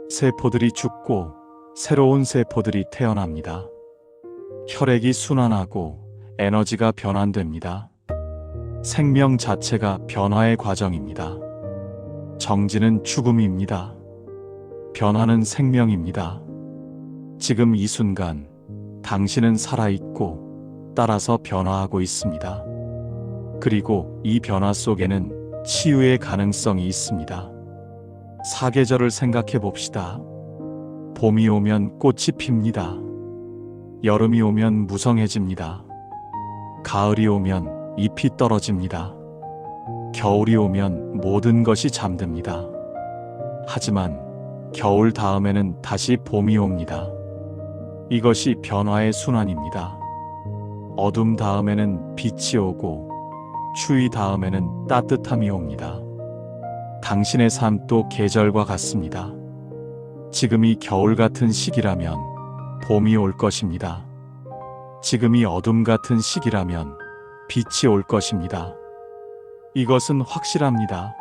세포들이 죽고 새로운 세포들이 태어납니다. 혈액이 순환하고 에너지가 변환됩니다. 생명 자체가 변화의 과정입니다. 정지는 죽음입니다. 변화는 생명입니다. 지금 이 순간 당신은 살아있고 따라서 변화하고 있습니다. 그리고 이 변화 속에는 치유의 가능성이 있습니다. 사계절을 생각해 봅시다. 봄이 오면 꽃이 핍니다. 여름이 오면 무성해집니다. 가을이 오면 잎이 떨어집니다. 겨울이 오면 모든 것이 잠듭니다. 하지만 겨울 다음에는 다시 봄이 옵니다. 이것이 변화의 순환입니다. 어둠 다음에는 빛이 오고 추위 다음에는 따뜻함이 옵니다. 당신의 삶도 계절과 같습니다. 지금이 겨울 같은 시기라면 봄이 올 것입니다. 지금이 어둠 같은 시기라면 빛이 올 것입니다. 이것은 확실합니다.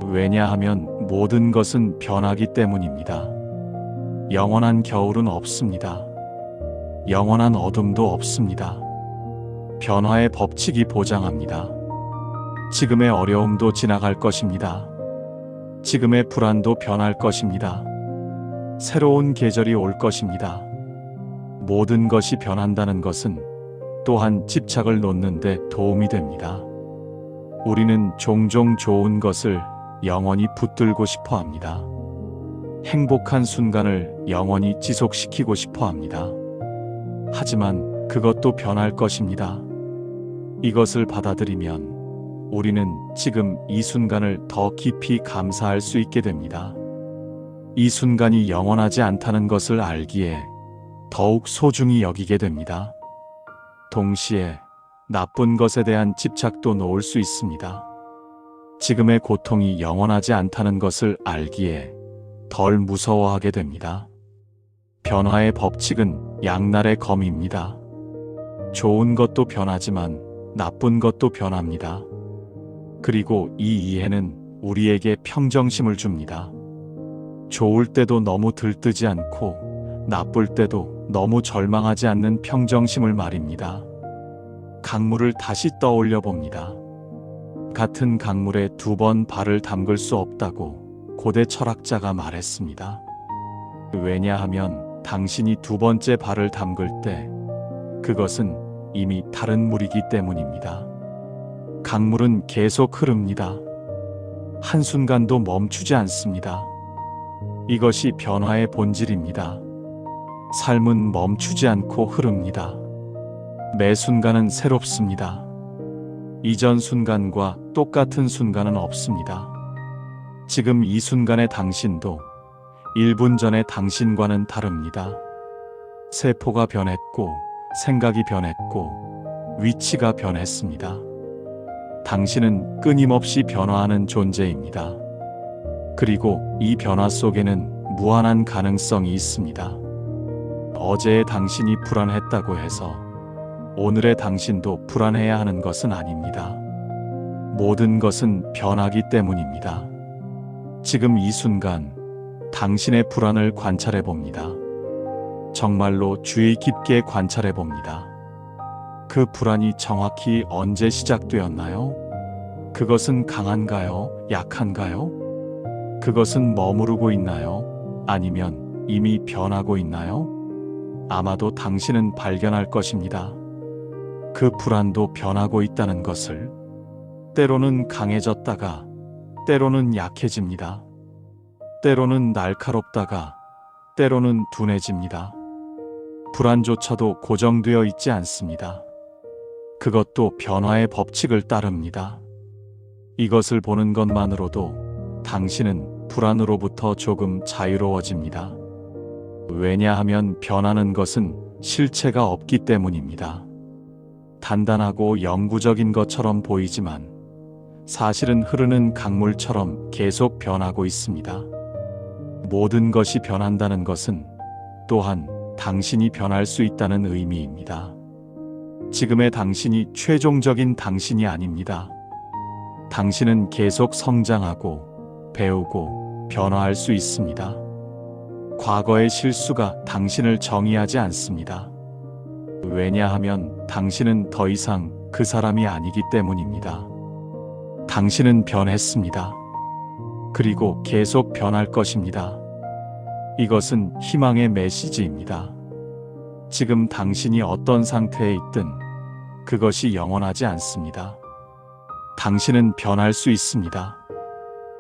왜냐하면 모든 것은 변하기 때문입니다. 영원한 겨울은 없습니다. 영원한 어둠도 없습니다. 변화의 법칙이 보장합니다. 지금의 어려움도 지나갈 것입니다. 지금의 불안도 변할 것입니다. 새로운 계절이 올 것입니다. 모든 것이 변한다는 것은 또한 집착을 놓는 데 도움이 됩니다. 우리는 종종 좋은 것을 영원히 붙들고 싶어 합니다. 행복한 순간을 영원히 지속시키고 싶어 합니다. 하지만 그것도 변할 것입니다. 이것을 받아들이면 우리는 지금 이 순간을 더 깊이 감사할 수 있게 됩니다. 이 순간이 영원하지 않다는 것을 알기에 더욱 소중히 여기게 됩니다. 동시에 나쁜 것에 대한 집착도 놓을 수 있습니다. 지금의 고통이 영원하지 않다는 것을 알기에 덜 무서워하게 됩니다. 변화의 법칙은 양날의 검입니다. 좋은 것도 변하지만 나쁜 것도 변합니다. 그리고 이 이해는 우리에게 평정심을 줍니다. 좋을 때도 너무 들뜨지 않고 나쁠 때도 너무 절망하지 않는 평정심을 말입니다. 강물을 다시 떠올려 봅니다. 같은 강물에 두 번 발을 담글 수 없다고 고대 철학자가 말했습니다. 왜냐하면 당신이 두 번째 발을 담글 때 그것은 이미 다른 물이기 때문입니다. 강물은 계속 흐릅니다. 한순간도 멈추지 않습니다. 이것이 변화의 본질입니다. 삶은 멈추지 않고 흐릅니다. 매 순간은 새롭습니다. 이전 순간과 똑같은 순간은 없습니다. 지금 이 순간의 당신도 1분 전의 당신과는 다릅니다. 세포가 변했고, 생각이 변했고, 위치가 변했습니다. 당신은 끊임없이 변화하는 존재입니다. 그리고 이 변화 속에는 무한한 가능성이 있습니다. 어제의 당신이 불안했다고 해서 오늘의 당신도 불안해야 하는 것은 아닙니다. 모든 것은 변하기 때문입니다. 지금 이 순간 당신의 불안을 관찰해 봅니다. 정말로 주의 깊게 관찰해 봅니다. 그 불안이 정확히 언제 시작되었나요? 그것은 강한가요? 약한가요? 그것은 머무르고 있나요? 아니면 이미 변하고 있나요? 아마도 당신은 발견할 것입니다. 그 불안도 변하고 있다는 것을. 때로는 강해졌다가 때로는 약해집니다. 때로는 날카롭다가 때로는 둔해집니다. 불안조차도 고정되어 있지 않습니다. 그것도 변화의 법칙을 따릅니다. 이것을 보는 것만으로도 당신은 불안으로부터 조금 자유로워집니다. 왜냐하면 변하는 것은 실체가 없기 때문입니다. 단단하고 영구적인 것처럼 보이지만 사실은 흐르는 강물처럼 계속 변하고 있습니다. 모든 것이 변한다는 것은 또한 당신이 변할 수 있다는 의미입니다. 지금의 당신이 최종적인 당신이 아닙니다. 당신은 계속 성장하고 배우고 변화할 수 있습니다. 과거의 실수가 당신을 정의하지 않습니다. 왜냐하면 당신은 더 이상 그 사람이 아니기 때문입니다. 당신은 변했습니다. 그리고 계속 변할 것입니다. 이것은 희망의 메시지입니다. 지금 당신이 어떤 상태에 있든 그것이 영원하지 않습니다. 당신은 변할 수 있습니다.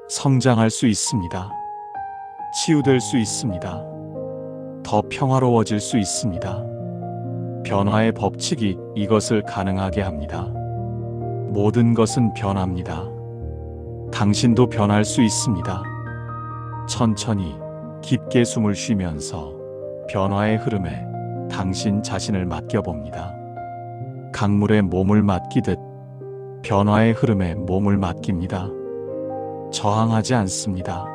성장할 수 있습니다. 치유될 수 있습니다. 더 평화로워질 수 있습니다. 변화의 법칙이 이것을 가능하게 합니다. 모든 것은 변합니다. 당신도 변할 수 있습니다. 천천히 깊게 숨을 쉬면서 변화의 흐름에 당신 자신을 맡겨봅니다. 강물에 몸을 맡기듯 변화의 흐름에 몸을 맡깁니다. 저항하지 않습니다.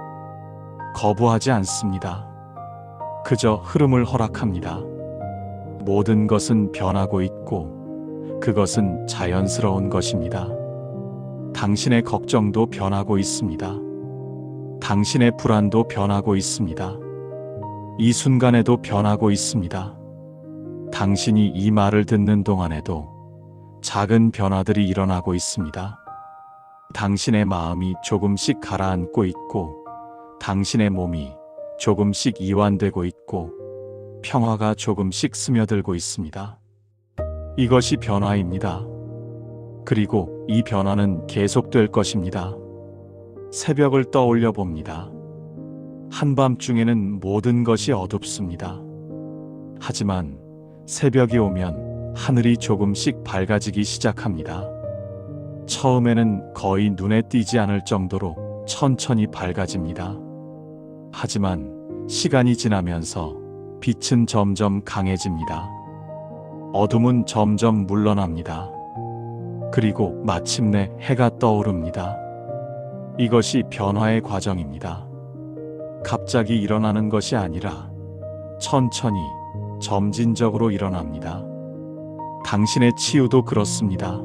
거부하지 않습니다. 그저 흐름을 허락합니다. 모든 것은 변하고 있고 그것은 자연스러운 것입니다. 당신의 걱정도 변하고 있습니다. 당신의 불안도 변하고 있습니다. 이 순간에도 변하고 있습니다. 당신이 이 말을 듣는 동안에도 작은 변화들이 일어나고 있습니다. 당신의 마음이 조금씩 가라앉고 있고 당신의 몸이 조금씩 이완되고 있고 평화가 조금씩 스며들고 있습니다. 이것이 변화입니다. 그리고 이 변화는 계속될 것입니다. 새벽을 떠올려 봅니다. 한밤중에는 모든 것이 어둡습니다. 하지만 새벽이 오면 하늘이 조금씩 밝아지기 시작합니다. 처음에는 거의 눈에 띄지 않을 정도로 천천히 밝아집니다. 하지만 시간이 지나면서 빛은 점점 강해집니다. 어둠은 점점 물러납니다. 그리고 마침내 해가 떠오릅니다. 이것이 변화의 과정입니다. 갑자기 일어나는 것이 아니라 천천히 점진적으로 일어납니다. 당신의 치유도 그렇습니다.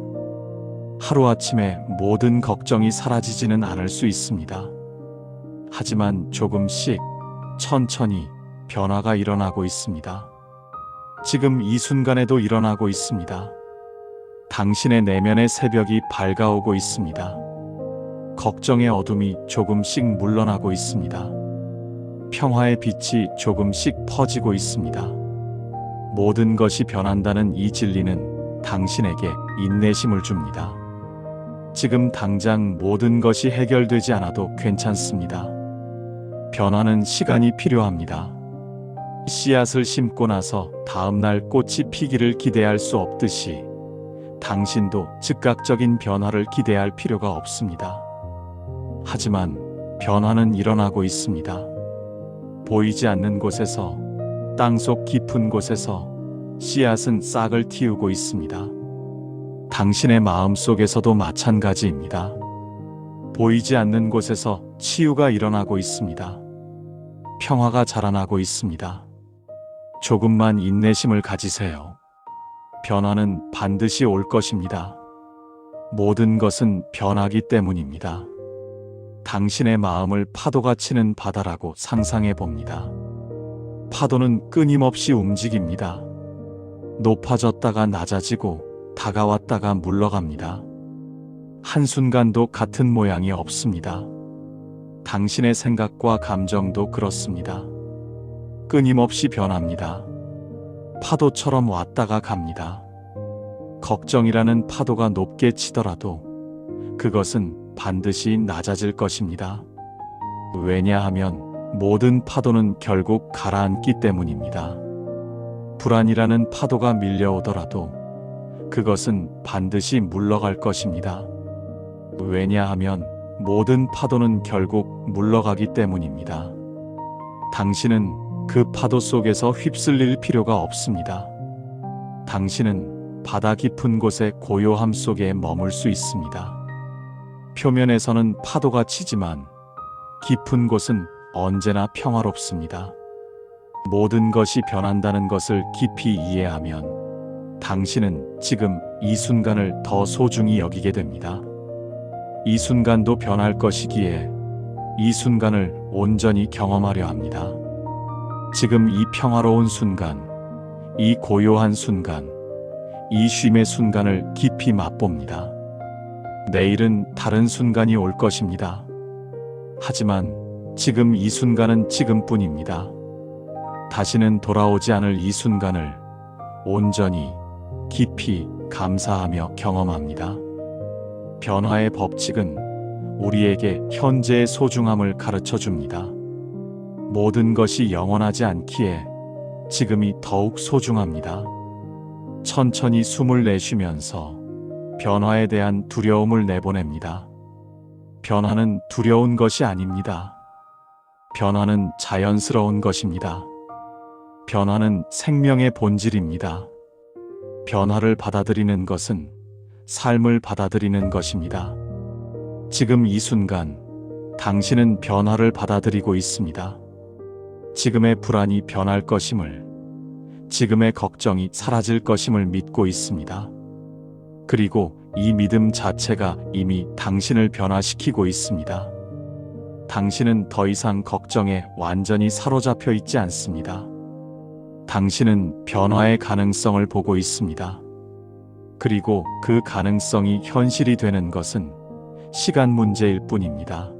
하루아침에 모든 걱정이 사라지지는 않을 수 있습니다. 하지만 조금씩 천천히 변화가 일어나고 있습니다. 지금 이 순간에도 일어나고 있습니다. 당신의 내면의 새벽이 밝아오고 있습니다. 걱정의 어둠이 조금씩 물러나고 있습니다. 평화의 빛이 조금씩 퍼지고 있습니다. 모든 것이 변한다는 이 진리는 당신에게 인내심을 줍니다. 지금 당장 모든 것이 해결되지 않아도 괜찮습니다. 변화는 시간이 필요합니다. 씨앗을 심고 나서 다음날 꽃이 피기를 기대할 수 없듯이 당신도 즉각적인 변화를 기대할 필요가 없습니다. 하지만 변화는 일어나고 있습니다. 보이지 않는 곳에서, 땅속 깊은 곳에서 씨앗은 싹을 틔우고 있습니다. 당신의 마음 속에서도 마찬가지입니다. 보이지 않는 곳에서 치유가 일어나고 있습니다. 평화가 자라나고 있습니다. 조금만 인내심을 가지세요. 변화는 반드시 올 것입니다. 모든 것은 변하기 때문입니다. 당신의 마음을 파도가 치는 바다라고 상상해 봅니다. 파도는 끊임없이 움직입니다. 높아졌다가 낮아지고 다가왔다가 물러갑니다. 한순간도 같은 모양이 없습니다. 당신의 생각과 감정도 그렇습니다. 끊임없이 변합니다. 파도처럼 왔다가 갑니다. 걱정이라는 파도가 높게 치더라도 그것은 반드시 낮아질 것입니다. 왜냐하면 모든 파도는 결국 가라앉기 때문입니다. 불안이라는 파도가 밀려오더라도 그것은 반드시 물러갈 것입니다. 왜냐하면 모든 파도는 결국 물러가기 때문입니다. 당신은 그 파도 속에서 휩쓸릴 필요가 없습니다. 당신은 바다 깊은 곳의 고요함 속에 머물 수 있습니다. 표면에서는 파도가 치지만 깊은 곳은 언제나 평화롭습니다. 모든 것이 변한다는 것을 깊이 이해하면 당신은 지금 이 순간을 더 소중히 여기게 됩니다. 이 순간도 변할 것이기에 이 순간을 온전히 경험하려 합니다. 지금 이 평화로운 순간, 이 고요한 순간, 이 쉼의 순간을 깊이 맛봅니다. 내일은 다른 순간이 올 것입니다. 하지만 지금 이 순간은 지금뿐입니다. 다시는 돌아오지 않을 이 순간을 온전히 깊이 감사하며 경험합니다. 변화의 법칙은 우리에게 현재의 소중함을 가르쳐 줍니다. 모든 것이 영원하지 않기에 지금이 더욱 소중합니다. 천천히 숨을 내쉬면서 변화에 대한 두려움을 내보냅니다. 변화는 두려운 것이 아닙니다. 변화는 자연스러운 것입니다. 변화는 생명의 본질입니다. 변화를 받아들이는 것은 삶을 받아들이는 것입니다. 지금 이 순간 당신은 변화를 받아들이고 있습니다. 지금의 불안이 변할 것임을, 지금의 걱정이 사라질 것임을 믿고 있습니다. 그리고 이 믿음 자체가 이미 당신을 변화시키고 있습니다. 당신은 더 이상 걱정에 완전히 사로잡혀 있지 않습니다. 당신은 변화의 가능성을 보고 있습니다. 그리고 그 가능성이 현실이 되는 것은 시간 문제일 뿐입니다.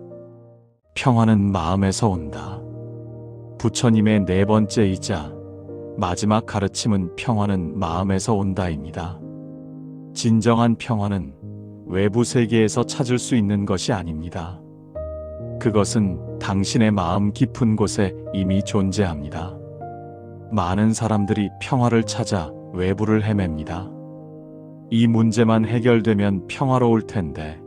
평화는 마음에서 온다. 부처님의 네 번째이자 마지막 가르침은 평화는 마음에서 온다입니다. 진정한 평화는 외부 세계에서 찾을 수 있는 것이 아닙니다. 그것은 당신의 마음 깊은 곳에 이미 존재합니다. 많은 사람들이 평화를 찾아 외부를 헤맵니다. 이 문제만 해결되면 평화로울 텐데,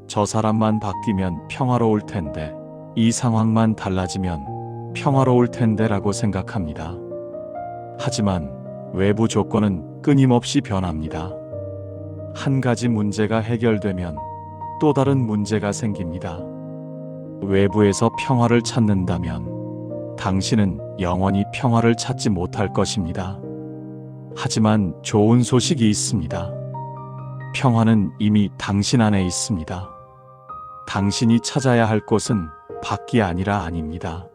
저 사람만 바뀌면 평화로울 텐데, 이 상황만 달라지면 평화로울 텐데라고 생각합니다. 하지만 외부 조건은 끊임없이 변합니다. 한 가지 문제가 해결되면 또 다른 문제가 생깁니다. 외부에서 평화를 찾는다면 당신은 영원히 평화를 찾지 못할 것입니다. 하지만 좋은 소식이 있습니다. 평화는 이미 당신 안에 있습니다. 당신이 찾아야 할 곳은 밖이 아니라 안입니다.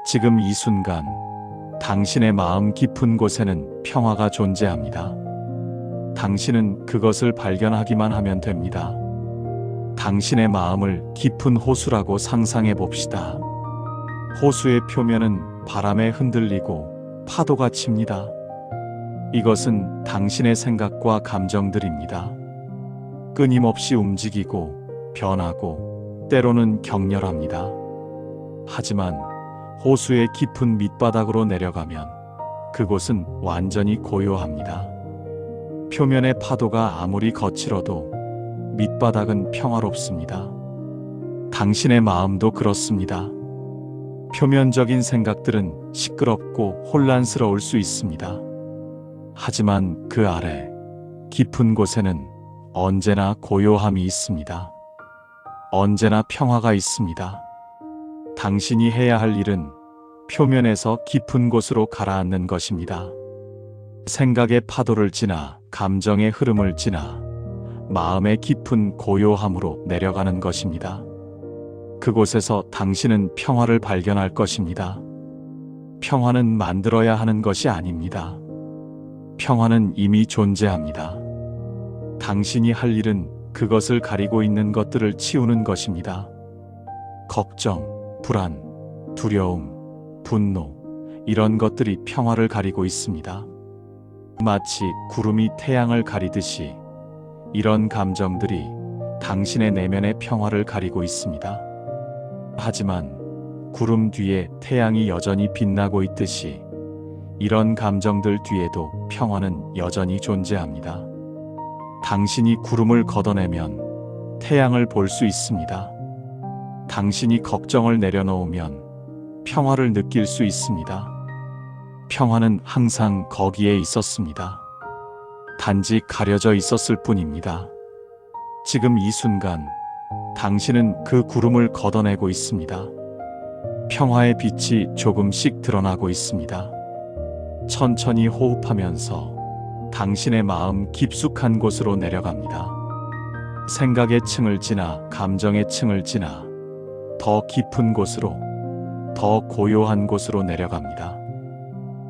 지금 이 순간 당신의 마음 깊은 곳에는 평화가 존재합니다. 당신은 그것을 발견하기만 하면 됩니다. 당신의 마음을 깊은 호수라고 상상해 봅시다. 호수의 표면은 바람에 흔들리고 파도가 칩니다. 이것은 당신의 생각과 감정들입니다. 끊임없이 움직이고 변하고 때로는 격렬합니다. 하지만 호수의 깊은 밑바닥으로 내려가면 그곳은 완전히 고요합니다. 표면의 파도가 아무리 거칠어도 밑바닥은 평화롭습니다. 당신의 마음도 그렇습니다. 표면적인 생각들은 시끄럽고 혼란스러울 수 있습니다. 하지만 그 아래 깊은 곳에는 언제나 고요함이 있습니다. 언제나 평화가 있습니다. 당신이 해야 할 일은 표면에서 깊은 곳으로 가라앉는 것입니다. 생각의 파도를 지나 감정의 흐름을 지나 마음의 깊은 고요함으로 내려가는 것입니다. 그곳에서 당신은 평화를 발견할 것입니다. 평화는 만들어야 하는 것이 아닙니다. 평화는 이미 존재합니다. 당신이 할 일은 그것을 가리고 있는 것들을 치우는 것입니다. 걱정, 불안, 두려움, 분노, 이런 것들이 평화를 가리고 있습니다. 마치 구름이 태양을 가리듯이 이런 감정들이 당신의 내면의 평화를 가리고 있습니다. 하지만 구름 뒤에 태양이 여전히 빛나고 있듯이 이런 감정들 뒤에도 평화는 여전히 존재합니다. 당신이 구름을 걷어내면 태양을 볼 수 있습니다. 당신이 걱정을 내려놓으면 평화를 느낄 수 있습니다. 평화는 항상 거기에 있었습니다. 단지 가려져 있었을 뿐입니다. 지금 이 순간 당신은 그 구름을 걷어내고 있습니다. 평화의 빛이 조금씩 드러나고 있습니다. 천천히 호흡하면서 당신의 마음 깊숙한 곳으로 내려갑니다. 생각의 층을 지나 감정의 층을 지나 더 깊은 곳으로, 더 고요한 곳으로 내려갑니다.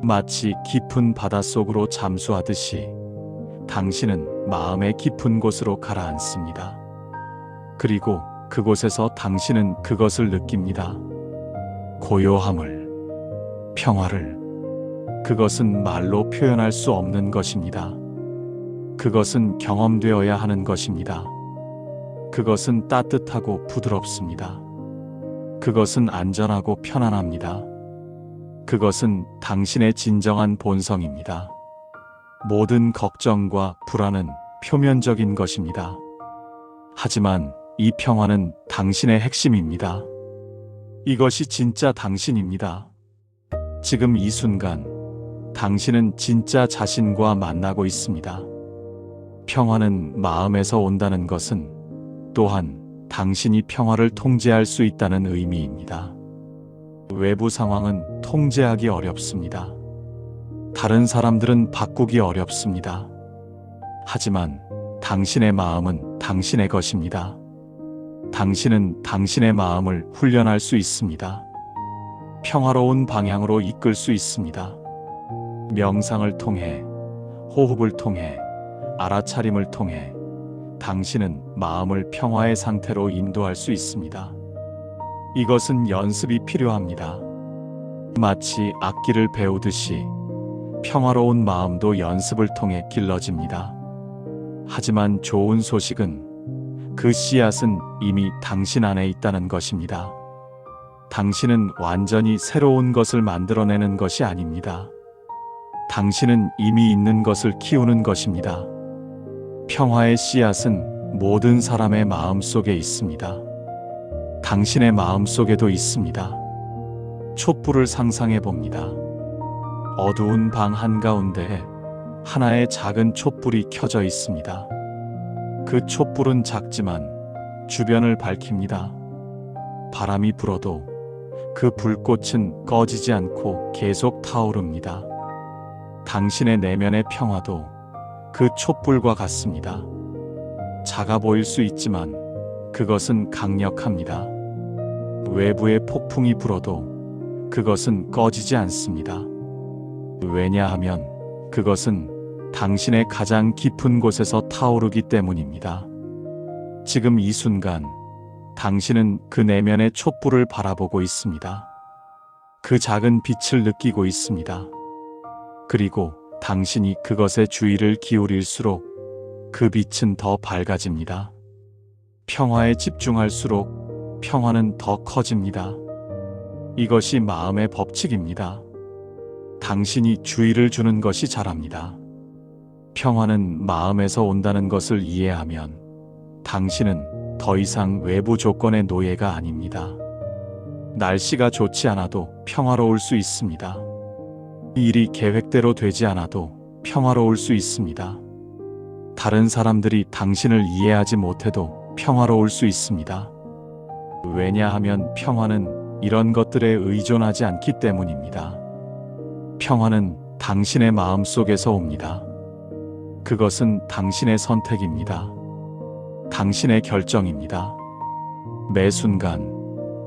마치 깊은 바닷속으로 잠수하듯이 당신은 마음의 깊은 곳으로 가라앉습니다. 그리고 그곳에서 당신은 그것을 느낍니다. 고요함을, 평화를. 그것은 말로 표현할 수 없는 것입니다. 그것은 경험되어야 하는 것입니다. 그것은 따뜻하고 부드럽습니다. 그것은 안전하고 편안합니다. 그것은 당신의 진정한 본성입니다. 모든 걱정과 불안은 표면적인 것입니다. 하지만 이 평화는 당신의 핵심입니다. 이것이 진짜 당신입니다. 지금 이 순간 당신은 진짜 자신과 만나고 있습니다. 평화는 마음에서 온다는 것은 또한 당신이 평화를 통제할 수 있다는 의미입니다. 외부 상황은 통제하기 어렵습니다. 다른 사람들은 바꾸기 어렵습니다. 하지만 당신의 마음은 당신의 것입니다. 당신은 당신의 마음을 훈련할 수 있습니다. 평화로운 방향으로 이끌 수 있습니다. 명상을 통해, 호흡을 통해, 알아차림을 통해 당신은 마음을 평화의 상태로 인도할 수 있습니다. 이것은 연습이 필요합니다. 마치 악기를 배우듯이 평화로운 마음도 연습을 통해 길러집니다. 하지만 좋은 소식은 그 씨앗은 이미 당신 안에 있다는 것입니다. 당신은 완전히 새로운 것을 만들어내는 것이 아닙니다. 당신은 이미 있는 것을 키우는 것입니다. 평화의 씨앗은 모든 사람의 마음 속에 있습니다. 당신의 마음 속에도 있습니다. 촛불을 상상해 봅니다. 어두운 방 한가운데에 하나의 작은 촛불이 켜져 있습니다. 그 촛불은 작지만 주변을 밝힙니다. 바람이 불어도 그 불꽃은 꺼지지 않고 계속 타오릅니다. 당신의 내면의 평화도 그 촛불과 같습니다. 작아 보일 수 있지만 그것은 강력합니다. 외부의 폭풍이 불어도 그것은 꺼지지 않습니다. 왜냐하면 그것은 당신의 가장 깊은 곳에서 타오르기 때문입니다. 지금 이 순간 당신은 그 내면의 촛불을 바라보고 있습니다. 그 작은 빛을 느끼고 있습니다. 그리고 당신이 그것에 주의를 기울일수록 그 빛은 더 밝아집니다. 평화에 집중할수록 평화는 더 커집니다. 이것이 마음의 법칙입니다. 당신이 주의를 주는 것이 자랍니다. 평화는 마음에서 온다는 것을 이해하면 당신은 더 이상 외부 조건의 노예가 아닙니다. 날씨가 좋지 않아도 평화로울 수 있습니다. 일이 계획대로 되지 않아도 평화로울 수 있습니다. 다른 사람들이 당신을 이해하지 못해도 평화로울 수 있습니다. 왜냐하면 평화는 이런 것들에 의존하지 않기 때문입니다. 평화는 당신의 마음 속에서 옵니다. 그것은 당신의 선택입니다. 당신의 결정입니다. 매 순간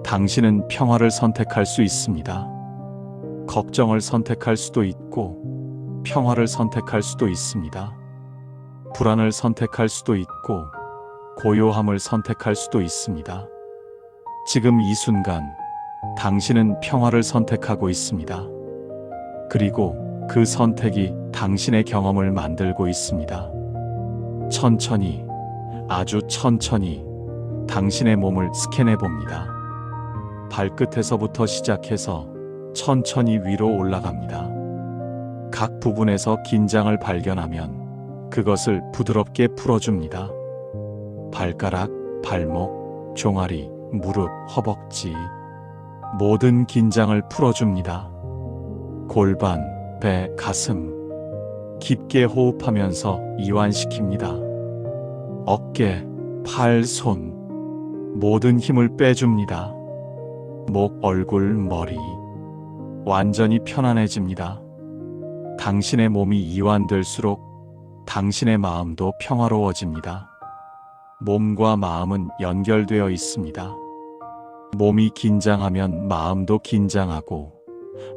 당신은 평화를 선택할 수 있습니다. 걱정을 선택할 수도 있고 평화를 선택할 수도 있습니다. 불안을 선택할 수도 있고 고요함을 선택할 수도 있습니다. 지금 이 순간 당신은 평화를 선택하고 있습니다. 그리고 그 선택이 당신의 경험을 만들고 있습니다. 천천히, 아주 천천히 당신의 몸을 스캔해 봅니다. 발끝에서부터 시작해서 천천히 위로 올라갑니다. 각 부분에서 긴장을 발견하면 그것을 부드럽게 풀어줍니다. 발가락, 발목, 종아리, 무릎, 허벅지 모든 긴장을 풀어줍니다. 골반, 배, 가슴 깊게 호흡하면서 이완시킵니다. 어깨, 팔, 손 모든 힘을 빼줍니다. 목, 얼굴, 머리 완전히 편안해집니다. 당신의 몸이 이완될수록 당신의 마음도 평화로워집니다. 몸과 마음은 연결되어 있습니다. 몸이 긴장하면 마음도 긴장하고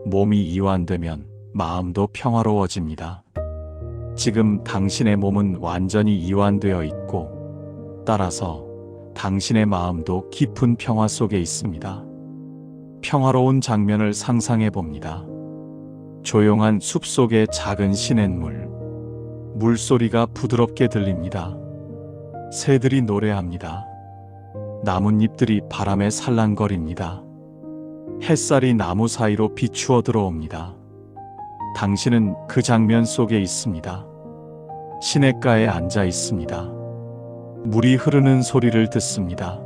몸이 이완되면 마음도 평화로워집니다. 지금 당신의 몸은 완전히 이완되어 있고 따라서 당신의 마음도 깊은 평화 속에 있습니다. 평화로운 장면을 상상해 봅니다. 조용한 숲속의 작은 시냇물. 물소리가 부드럽게 들립니다. 새들이 노래합니다. 나뭇잎들이 바람에 살랑거립니다. 햇살이 나무 사이로 비추어 들어옵니다. 당신은 그 장면 속에 있습니다. 시냇가에 앉아 있습니다. 물이 흐르는 소리를 듣습니다.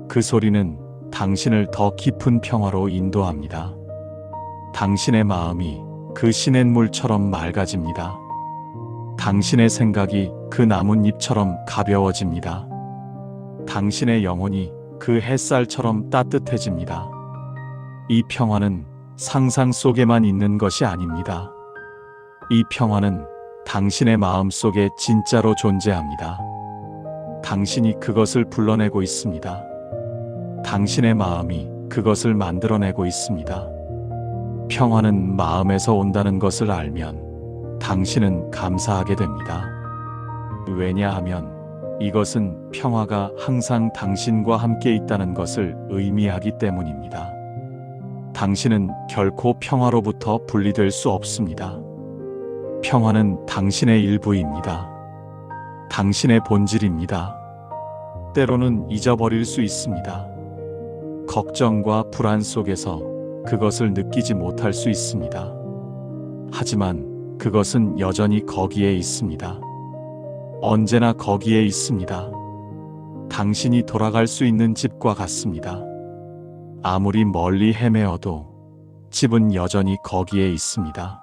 그 소리는 당신을 더 깊은 평화로 인도합니다. 당신의 마음이 그 시냇물처럼 맑아집니다. 당신의 생각이 그 나뭇잎처럼 가벼워집니다. 당신의 영혼이 그 햇살처럼 따뜻해집니다. 이 평화는 상상 속에만 있는 것이 아닙니다. 이 평화는 당신의 마음 속에 진짜로 존재합니다. 당신이 그것을 불러내고 있습니다. 당신의 마음이 그것을 만들어내고 있습니다. 평화는 마음에서 온다는 것을 알면 당신은 감사하게 됩니다. 왜냐하면 이것은 평화가 항상 당신과 함께 있다는 것을 의미하기 때문입니다. 당신은 결코 평화로부터 분리될 수 없습니다. 평화는 당신의 일부입니다. 당신의 본질입니다. 때로는 잊어버릴 수 있습니다. 걱정과 불안 속에서 그것을 느끼지 못할 수 있습니다. 하지만 그것은 여전히 거기에 있습니다. 언제나 거기에 있습니다. 당신이 돌아갈 수 있는 집과 같습니다. 아무리 멀리 헤매어도 집은 여전히 거기에 있습니다.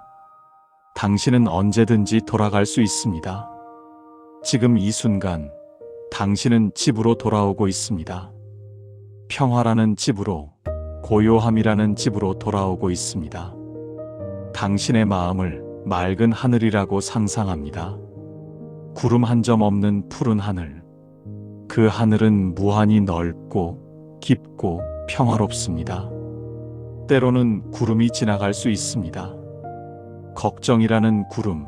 당신은 언제든지 돌아갈 수 있습니다. 지금 이 순간 당신은 집으로 돌아오고 있습니다. 평화라는 집으로, 고요함이라는 집으로 돌아오고 있습니다. 당신의 마음을 맑은 하늘이라고 상상합니다. 구름 한 점 없는 푸른 하늘. 그 하늘은 무한히 넓고 깊고 평화롭습니다. 때로는 구름이 지나갈 수 있습니다. 걱정이라는 구름,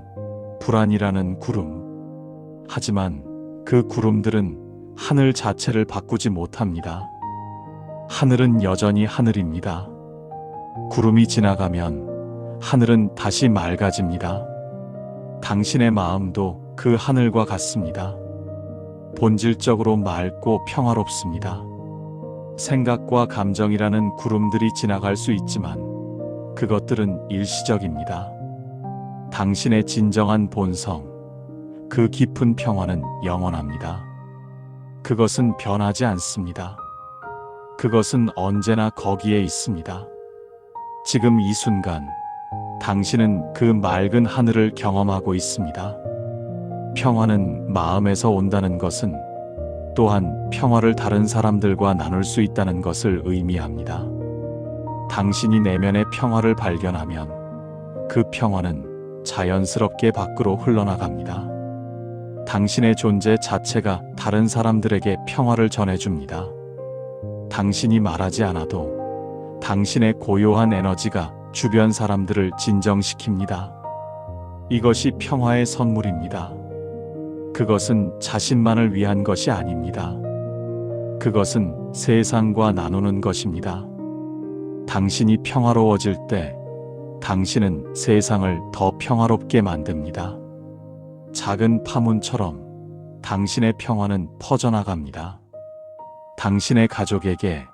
불안이라는 구름. 하지만 그 구름들은 하늘 자체를 바꾸지 못합니다. 하늘은 여전히 하늘입니다. 구름이 지나가면 하늘은 다시 맑아집니다. 당신의 마음도 그 하늘과 같습니다. 본질적으로 맑고 평화롭습니다. 생각과 감정이라는 구름들이 지나갈 수 있지만 그것들은 일시적입니다. 당신의 진정한 본성, 그 깊은 평화는 영원합니다. 그것은 변하지 않습니다. 그것은 언제나 거기에 있습니다. 지금 이 순간 당신은 그 맑은 하늘을 경험하고 있습니다. 평화는 마음에서 온다는 것은 또한 평화를 다른 사람들과 나눌 수 있다는 것을 의미합니다. 당신이 내면의 평화를 발견하면 그 평화는 자연스럽게 밖으로 흘러나갑니다. 당신의 존재 자체가 다른 사람들에게 평화를 전해줍니다. 당신이 말하지 않아도 당신의 고요한 에너지가 주변 사람들을 진정시킵니다. 이것이 평화의 선물입니다. 그것은 자신만을 위한 것이 아닙니다. 그것은 세상과 나누는 것입니다. 당신이 평화로워질 때 당신은 세상을 더 평화롭게 만듭니다. 작은 파문처럼 당신의 평화는 퍼져나갑니다. 당신의 가족에게,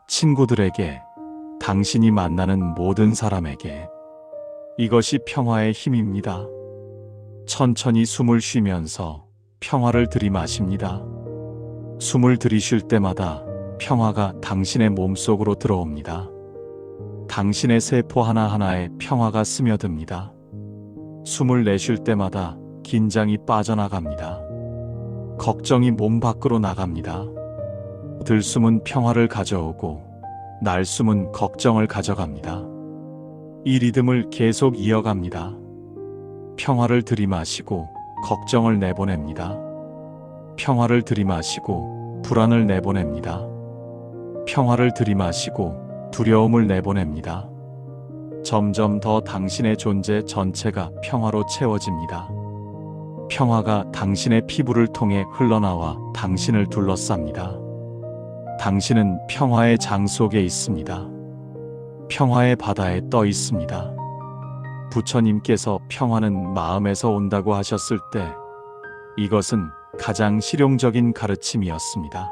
친구들에게, 당신이 만나는 모든 사람에게. 이것이 평화의 힘입니다. 천천히 숨을 쉬면서 평화를 들이마십니다. 숨을 들이쉴 때마다 평화가 당신의 몸속으로 들어옵니다. 당신의 세포 하나하나에 평화가 스며듭니다. 숨을 내쉴 때마다 긴장이 빠져나갑니다. 걱정이 몸 밖으로 나갑니다. 들숨은 평화를 가져오고 날숨은 걱정을 가져갑니다. 이 리듬을 계속 이어갑니다. 평화를 들이마시고 걱정을 내보냅니다. 평화를 들이마시고 불안을 내보냅니다. 평화를 들이마시고 두려움을 내보냅니다. 점점 더 당신의 존재 전체가 평화로 채워집니다. 평화가 당신의 피부를 통해 흘러나와 당신을 둘러쌉니다. 당신은 평화의 장 속에 있습니다. 평화의 바다에 떠 있습니다. 부처님께서 평화는 마음에서 온다고 하셨을 때 이것은 가장 실용적인 가르침이었습니다.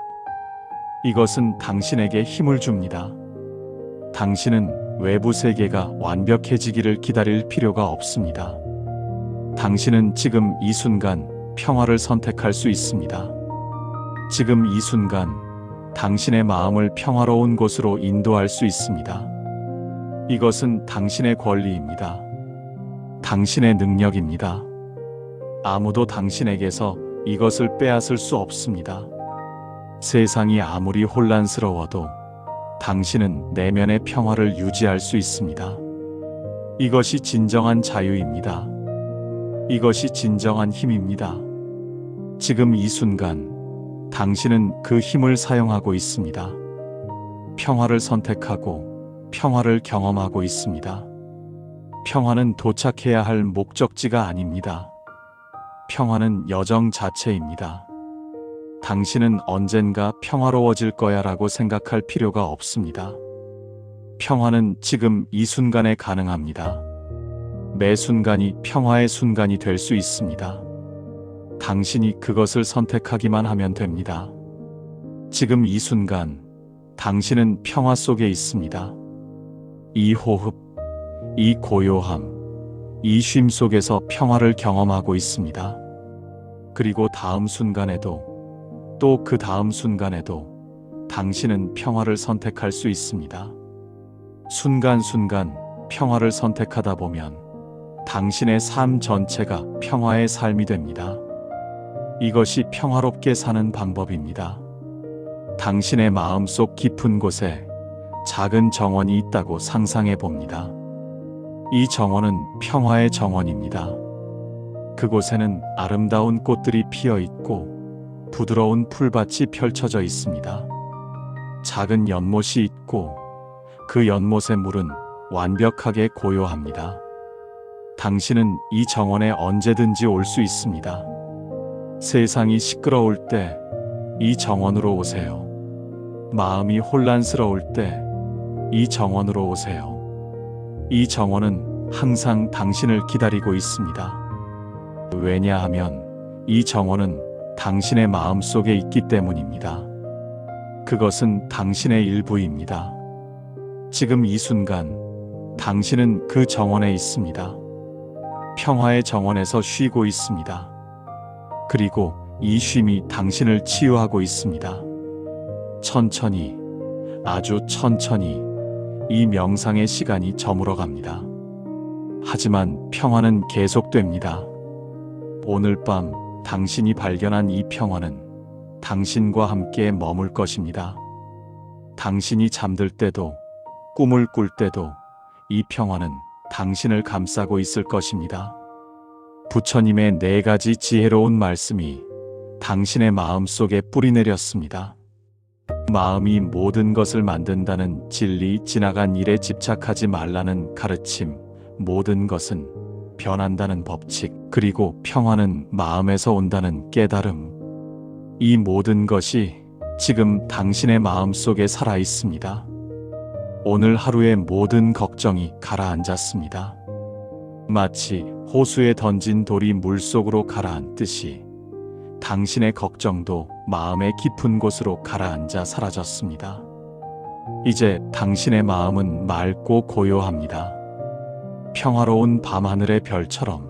이것은 당신에게 힘을 줍니다. 당신은 외부 세계가 완벽해지기를 기다릴 필요가 없습니다. 당신은 지금 이 순간 평화를 선택할 수 있습니다. 지금 이 순간 당신의 마음을 평화로운 곳으로 인도할 수 있습니다. 이것은 당신의 권리입니다. 당신의 능력입니다. 아무도 당신에게서 이것을 빼앗을 수 없습니다. 세상이 아무리 혼란스러워도 당신은 내면의 평화를 유지할 수 있습니다. 이것이 진정한 자유입니다. 이것이 진정한 힘입니다. 지금 이 순간 당신은 그 힘을 사용하고 있습니다. 평화를 선택하고 평화를 경험하고 있습니다. 평화는 도착해야 할 목적지가 아닙니다. 평화는 여정 자체입니다. 당신은 언젠가 평화로워질 거야 라고 생각할 필요가 없습니다. 평화는 지금 이 순간에 가능합니다. 매 순간이 평화의 순간이 될 수 있습니다. 당신이 그것을 선택하기만 하면 됩니다. 지금 이 순간 당신은 평화 속에 있습니다. 이 호흡, 이 고요함, 이 쉼 속에서 평화를 경험하고 있습니다. 그리고 다음 순간에도 또 그 다음 순간에도 당신은 평화를 선택할 수 있습니다. 순간순간 평화를 선택하다 보면 당신의 삶 전체가 평화의 삶이 됩니다. 이것이 평화롭게 사는 방법입니다. 당신의 마음속 깊은 곳에 작은 정원이 있다고 상상해 봅니다. 이 정원은 평화의 정원입니다. 그곳에는 아름다운 꽃들이 피어 있고 부드러운 풀밭이 펼쳐져 있습니다. 작은 연못이 있고 그 연못의 물은 완벽하게 고요합니다. 당신은 이 정원에 언제든지 올 수 있습니다. 세상이 시끄러울 때 이 정원으로 오세요. 마음이 혼란스러울 때 이 정원으로 오세요. 이 정원은 항상 당신을 기다리고 있습니다. 왜냐하면 이 정원은 당신의 마음 속에 있기 때문입니다. 그것은 당신의 일부입니다. 지금 이 순간 당신은 그 정원에 있습니다. 평화의 정원에서 쉬고 있습니다. 그리고 이 쉼이 당신을 치유하고 있습니다. 천천히, 아주 천천히 이 명상의 시간이 저물어 갑니다. 하지만 평화는 계속됩니다. 오늘 밤 당신이 발견한 이 평화는 당신과 함께 머물 것입니다. 당신이 잠들 때도 꿈을 꿀 때도 이 평화는 당신을 감싸고 있을 것입니다. 부처님의 4가지 지혜로운 말씀이 당신의 마음 속에 뿌리내렸습니다. 마음이 모든 것을 만든다는 진리, 지나간 일에 집착하지 말라는 가르침, 모든 것은 변한다는 법칙, 그리고 평화는 마음에서 온다는 깨달음. 이 모든 것이 지금 당신의 마음 속에 살아 있습니다. 오늘 하루의 모든 걱정이 가라앉았습니다. 마치 호수에 던진 돌이 물속으로 가라앉듯이 당신의 걱정도 마음의 깊은 곳으로 가라앉아 사라졌습니다. 이제 당신의 마음은 맑고 고요합니다. 평화로운 밤하늘의 별처럼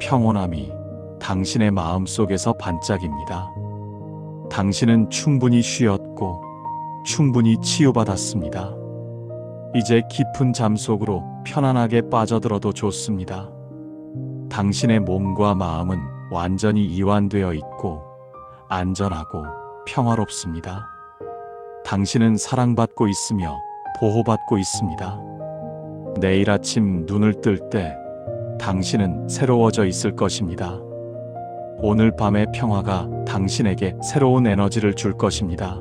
평온함이 당신의 마음 속에서 반짝입니다. 당신은 충분히 쉬었고 충분히 치유받았습니다. 이제 깊은 잠 속으로 편안하게 빠져들어도 좋습니다. 당신의 몸과 마음은 완전히 이완되어 있고 안전하고 평화롭습니다. 당신은 사랑받고 있으며 보호받고 있습니다. 내일 아침 눈을 뜰 때 당신은 새로워져 있을 것입니다. 오늘 밤의 평화가 당신에게 새로운 에너지를 줄 것입니다.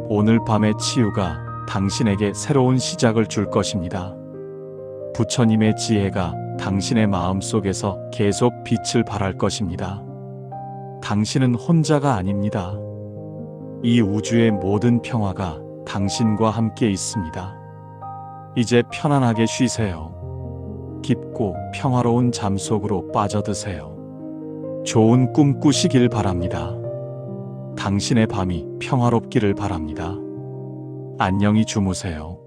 오늘 밤의 치유가 당신에게 새로운 시작을 줄 것입니다. 부처님의 지혜가 당신의 마음 속에서 계속 빛을 발할 것입니다. 당신은 혼자가 아닙니다. 이 우주의 모든 평화가 당신과 함께 있습니다. 이제 편안하게 쉬세요. 깊고 평화로운 잠 속으로 빠져드세요. 좋은 꿈 꾸시길 바랍니다. 당신의 밤이 평화롭기를 바랍니다. 안녕히 주무세요.